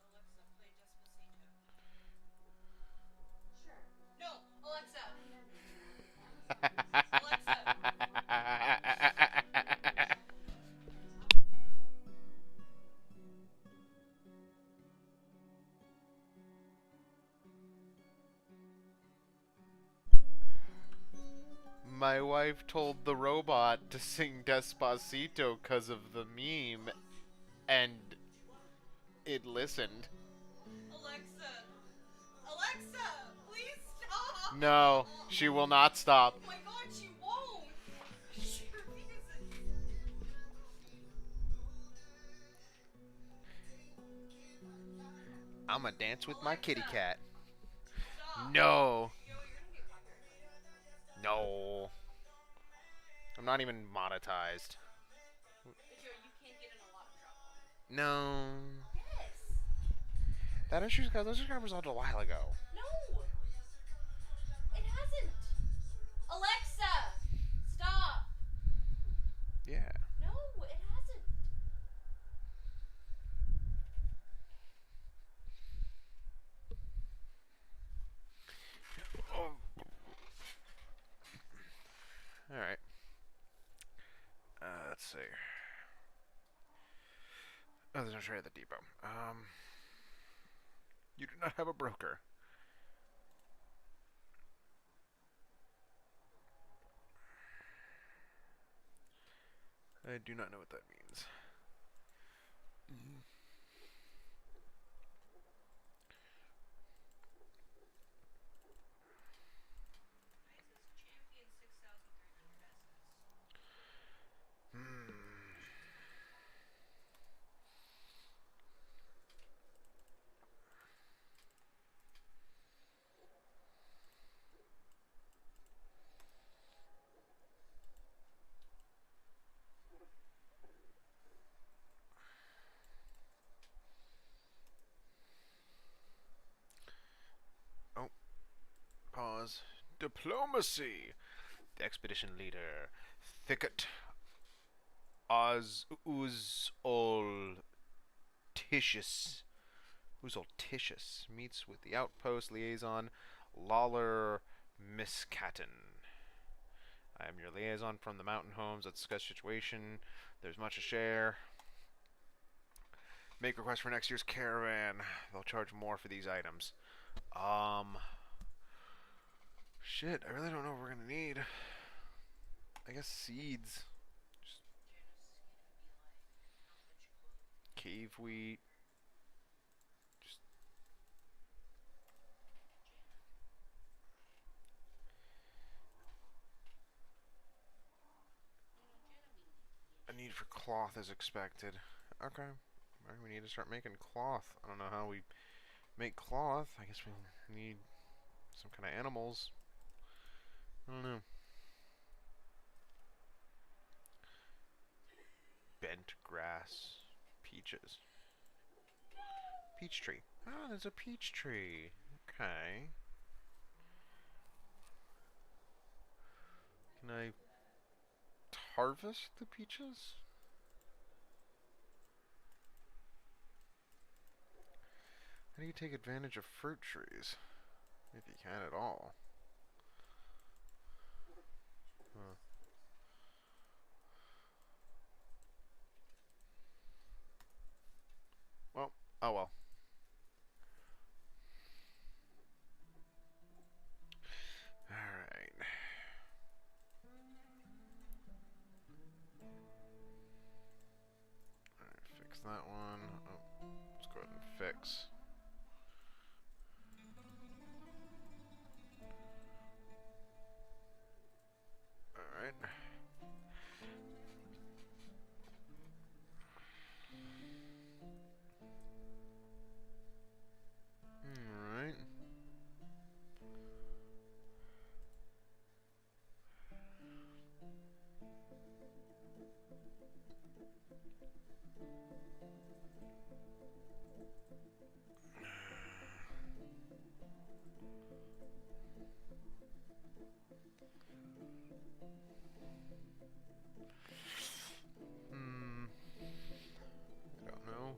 Alexa, play Despacito. Sure. No, Alexa. My wife told the robot to sing Despacito because of the meme, and it listened. Alexa. Alexa, please No, she will not stop. Oh my god, she won't! She refuses. I'm gonna dance with my kitty Alexa. cat. Stop. No. You know you're gonna get copyrighted. No. I'm not even monetized. Joe, you can get in a lot of trouble. No. Yes. That issue got those subscribers out a while ago. No. It hasn't. Alexa, stop. Yeah. No, it hasn't. Oh. All right. Let's see. Oh, there's no trade at the depot. You do not have a broker. I do not know what that means. Champion 6,300 essence. Hmm. Oh, pause. Diplomacy. The expedition leader, Thicket Uzoltitius. Uzoltitius meets with the outpost liaison, Lawler Miskatten. I am your liaison from the mountain homes. Let's discuss situation. There's much to share. Make requests for next year's caravan. They'll charge more for these items. Shit, I really don't know what we're gonna need. I guess seeds. Just cave wheat. Just a need for cloth is expected. Okay. Alright, we need to start making cloth. I don't know how we make cloth. I guess we'll need some kind of animals. I don't know. Bent grass. Peaches. Peach tree. Ah, there's a peach tree. Okay. Can I harvest the peaches? How do you take advantage of fruit trees? If you can at all. Huh. Well, oh well. Alright. Alright, fix that one. Oh, let's go ahead and fix. Alright. Alright. I don't know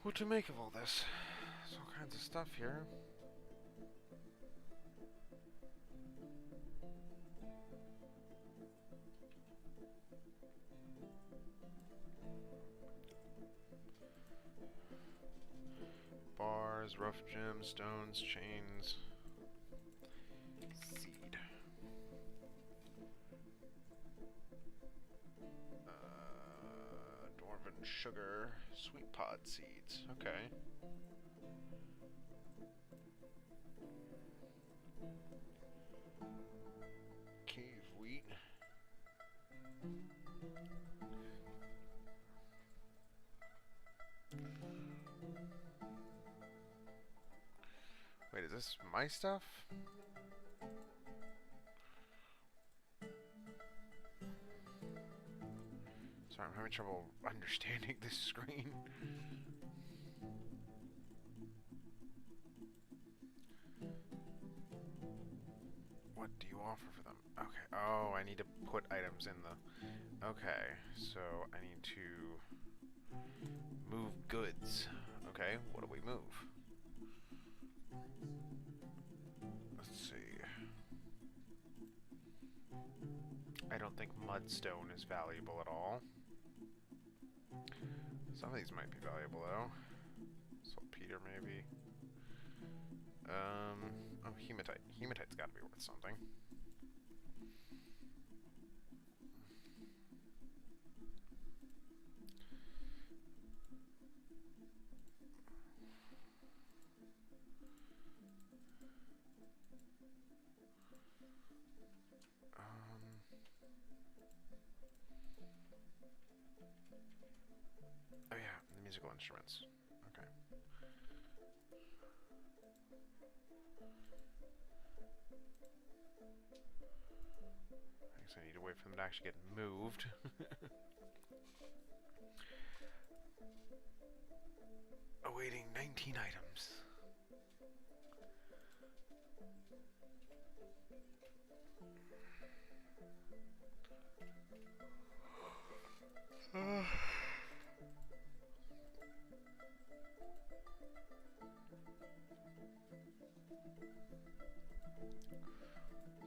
what to make of all this. There's all kinds of stuff here. Bars, rough gems, stones, chains. Seed. Dwarven sugar. Sweet pod seeds. Okay. Cave wheat. Wait, is this my stuff? Sorry, I'm having trouble understanding this screen. What do you offer for them? Okay. Oh, I need to put items in the... Okay, so I need to move goods. Okay, what do we move? Let's see. I don't think mudstone is valuable at all. Some of these might be valuable though. Saltpeter maybe. Oh, hematite. Hematite's gotta be worth something. Oh yeah, the musical instruments. Okay. I guess I need to wait for them to actually get moved. Awaiting 19 items.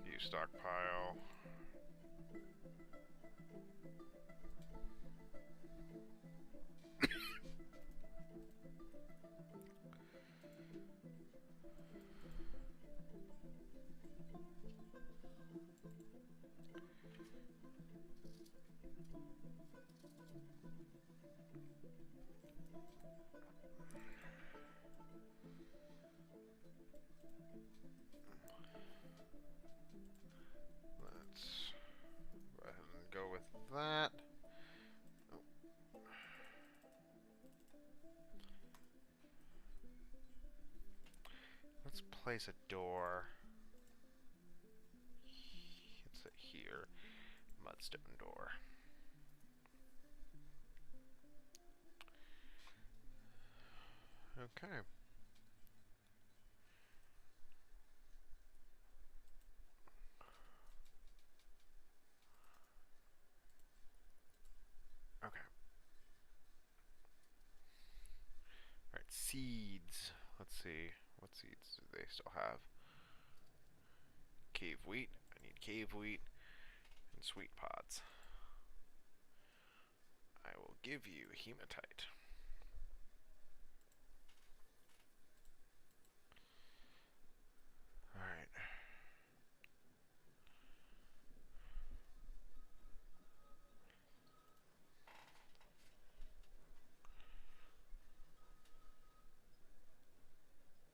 View stockpile. Let's go ahead and go with that. Oh. Let's place a door. It's here. Mudstone door. Okay. Okay. Alright, seeds. Let's see. What seeds do they still have? Cave wheat. I need cave wheat and sweet pods. I will give you hematite. Alright.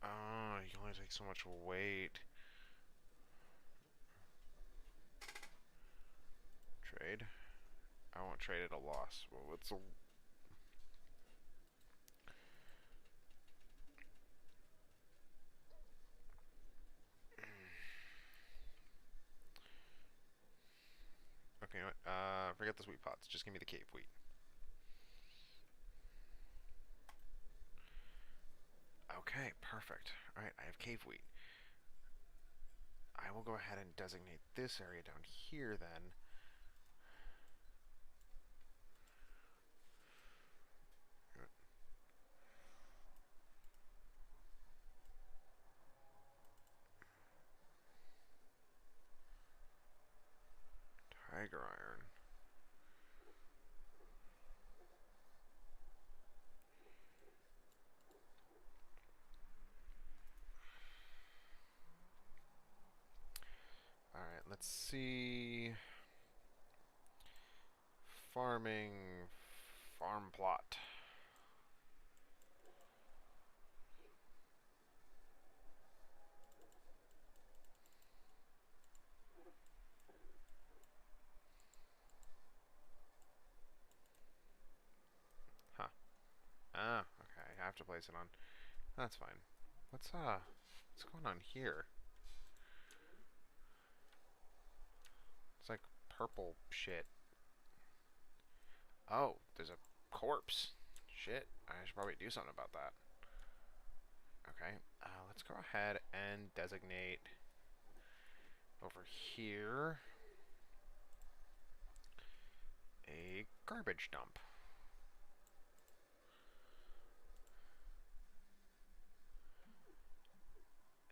Oh, you can only take so much weight. Trade. I won't trade at a loss. Well, what's a... Okay, you know what? Forget the sweet pots. Just give me the cave wheat. Okay, perfect. Alright, I have cave wheat. I will go ahead and designate this area down here then. Tiger iron. Alright, let's see. Farming. Farm plot. to place it on. That's fine. What's going on here? It's like purple shit. Oh, there's a corpse. Shit, I should probably do something about that. Okay, let's go ahead and designate over here a garbage dump.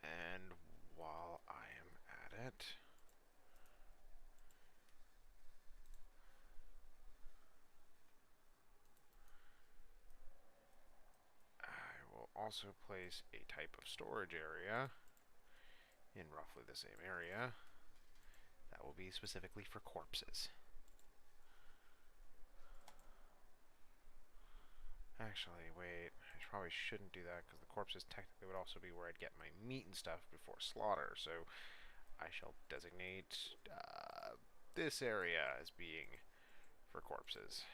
And while I am at it, I will also place a type of storage area in roughly the same area that will be specifically for corpses. Actually, wait, I probably shouldn't do that because the corpses technically would also be where I'd get my meat and stuff before slaughter, so I shall designate this area as being for corpses.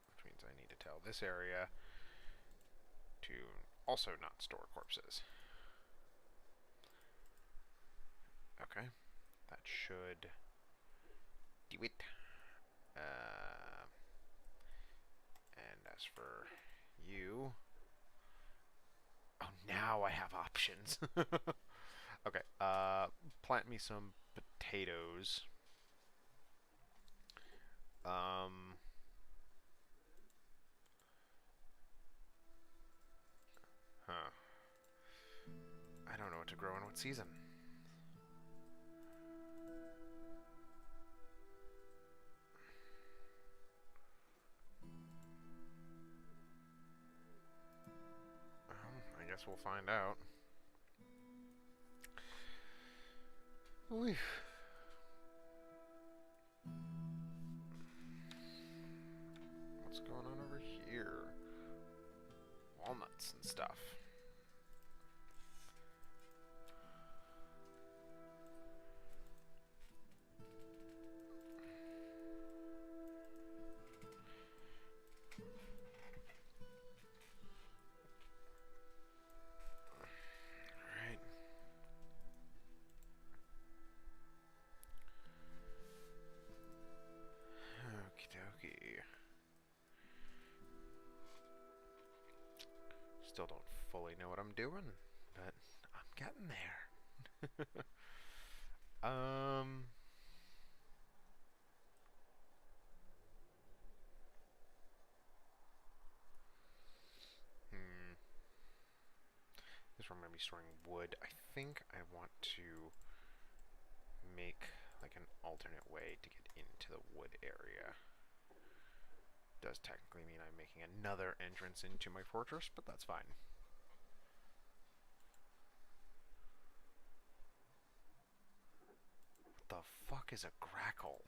Which means I need to tell this area to also not store corpses. Okay, that should do it. And as for you, oh, now I have options. Okay, plant me some potatoes. Huh. I don't know what to grow in what season. I guess we'll find out. Oof. What's going on over here? Walnuts and stuff. Alright. Okie dokie. Still don't fully know what I'm doing, but I'm getting there. This is where I'm going to be storing wood. I think I want to make like an alternate way to get into the wood area. Does technically mean I'm making another entrance into my fortress, but that's fine. What the fuck is a grackle?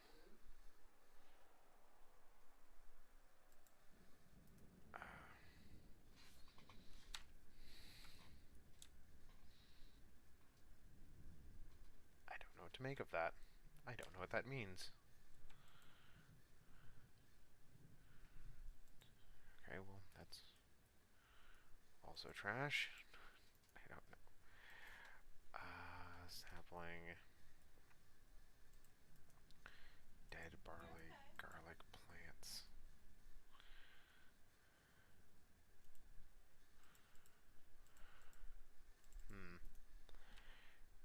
I don't know what to make of that. I don't know what that means. Okay, well, that's also trash. I don't know. Sapling. Dead barley, garlic plants.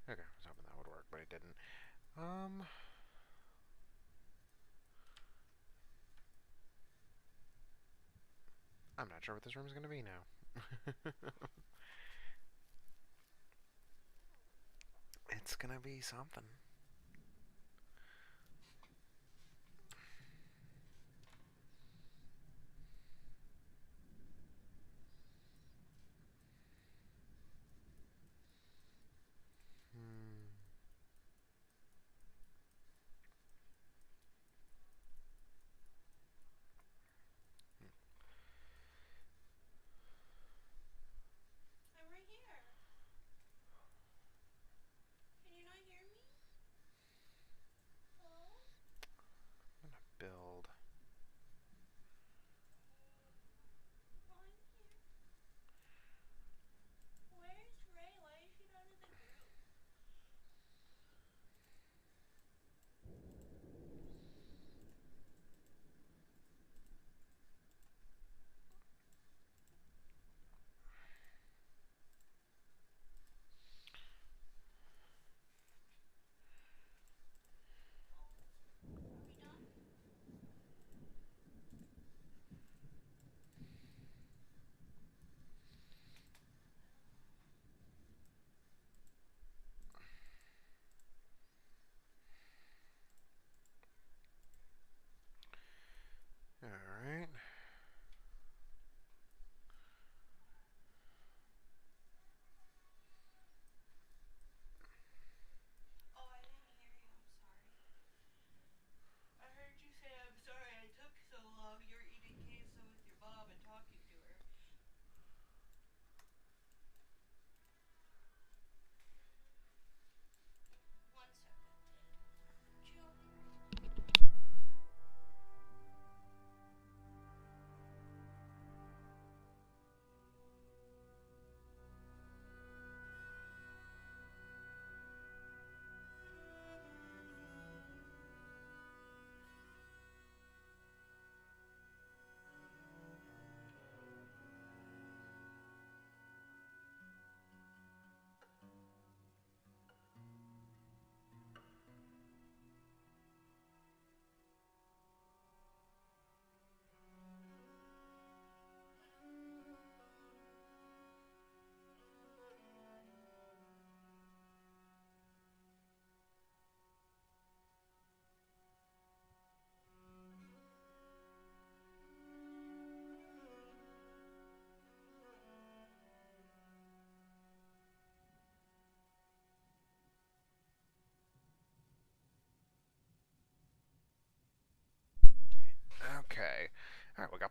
Okay, I was hoping that would work, but it didn't. I'm not sure what this room is going to be now. It's going to be something. I'm right here. Can you not hear me?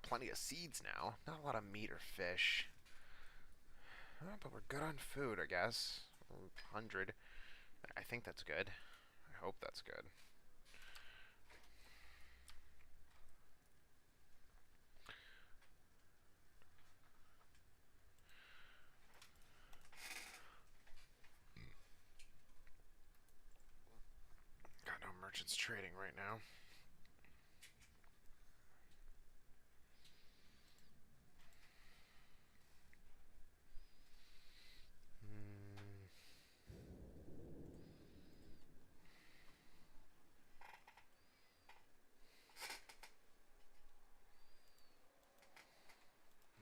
plenty of seeds now. Not a lot of meat or fish. But we're good on food, I guess. 100. I think that's good. I hope that's good. Got no merchants trading right now.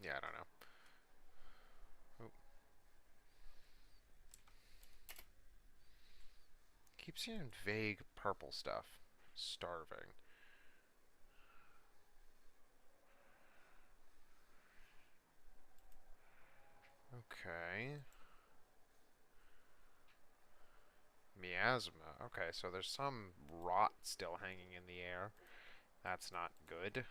Yeah, I don't know. Oop. Keep seeing vague purple stuff. Starving. Okay. Miasma. Okay, so there's some rot still hanging in the air. That's not good.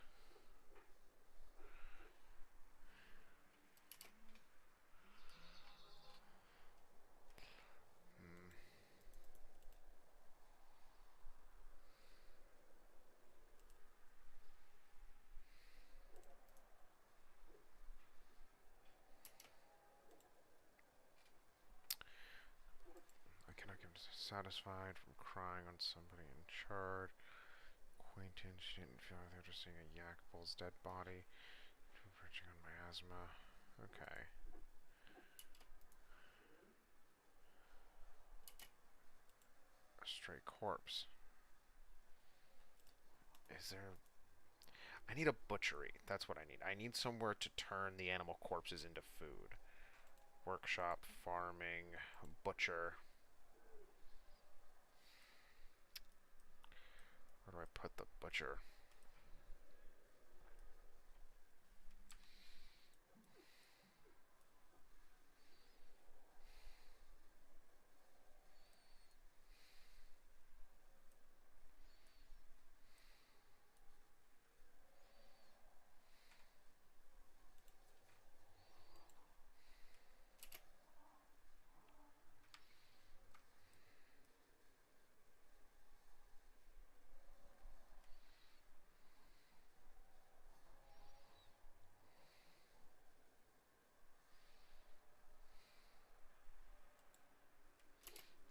I cannot get satisfied from crying on somebody in charge. Acquaintance, she didn't feel like they were just seeing a yak bull's dead body. Converging on miasma. Okay. A stray corpse. Is there... I need a butchery. That's what I need. I need somewhere to turn the animal corpses into food. Workshop, farming, butcher. Where do I put the butcher?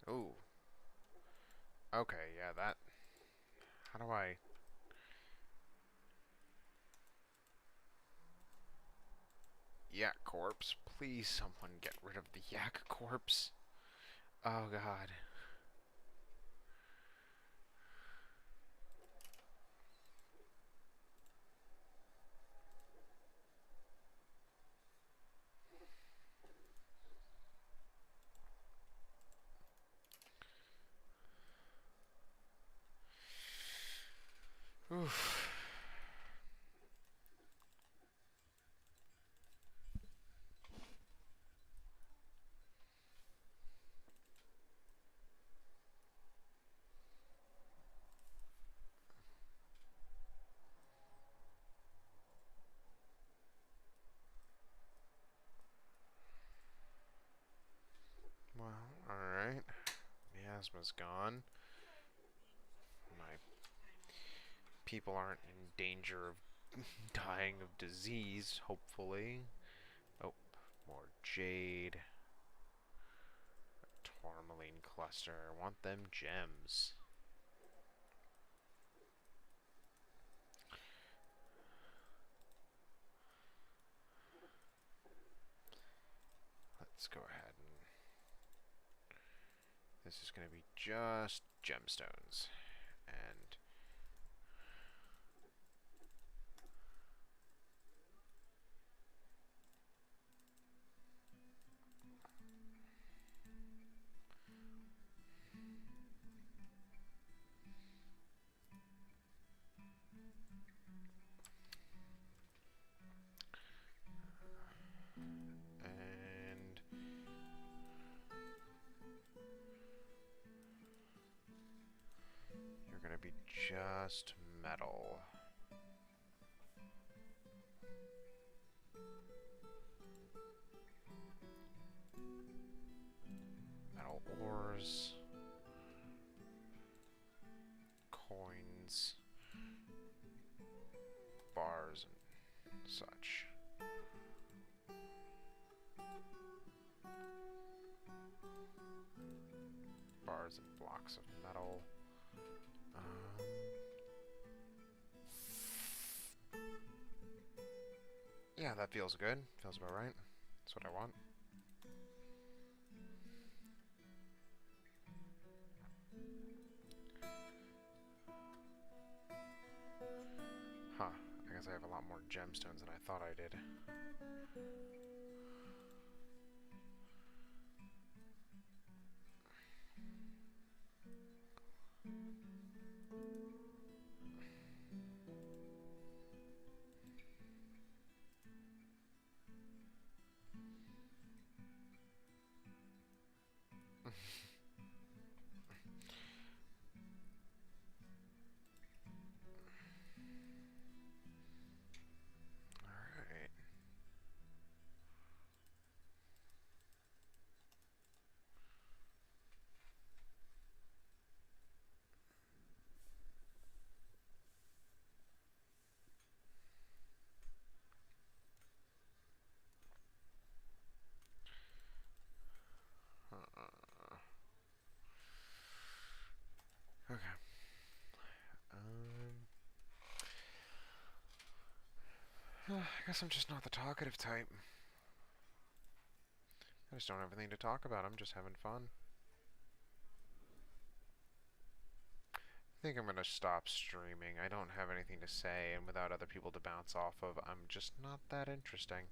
Ooh. Okay, yeah, that... How do I... Yak corpse. Please, someone get rid of the yak corpse. Oh, God. Oof. Well, alright. Miasma's gone. My people aren't in danger of dying of disease, hopefully. Oh, more jade. A tourmaline cluster. I want them gems. Let's go ahead and... This is going to be just gemstones. And... And... You're going to be just metal. Metal ores. Coins. Bars and such. Bars and blocks of metal. Yeah, that feels good. Feels about right. That's what I want. Huh. I guess I have a lot more gemstones than I thought I did. Alright. Okay. I guess I'm just not the talkative type. I just don't have anything to talk about. I'm just having fun. I think I'm going to stop streaming. I don't have anything to say, and without other people to bounce off of, I'm just not that interesting.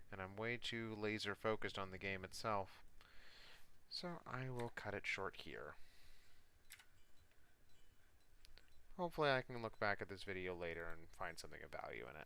And I'm way too laser focused on the game itself. So I will cut it short here. Hopefully I can look back at this video later and find something of value in it.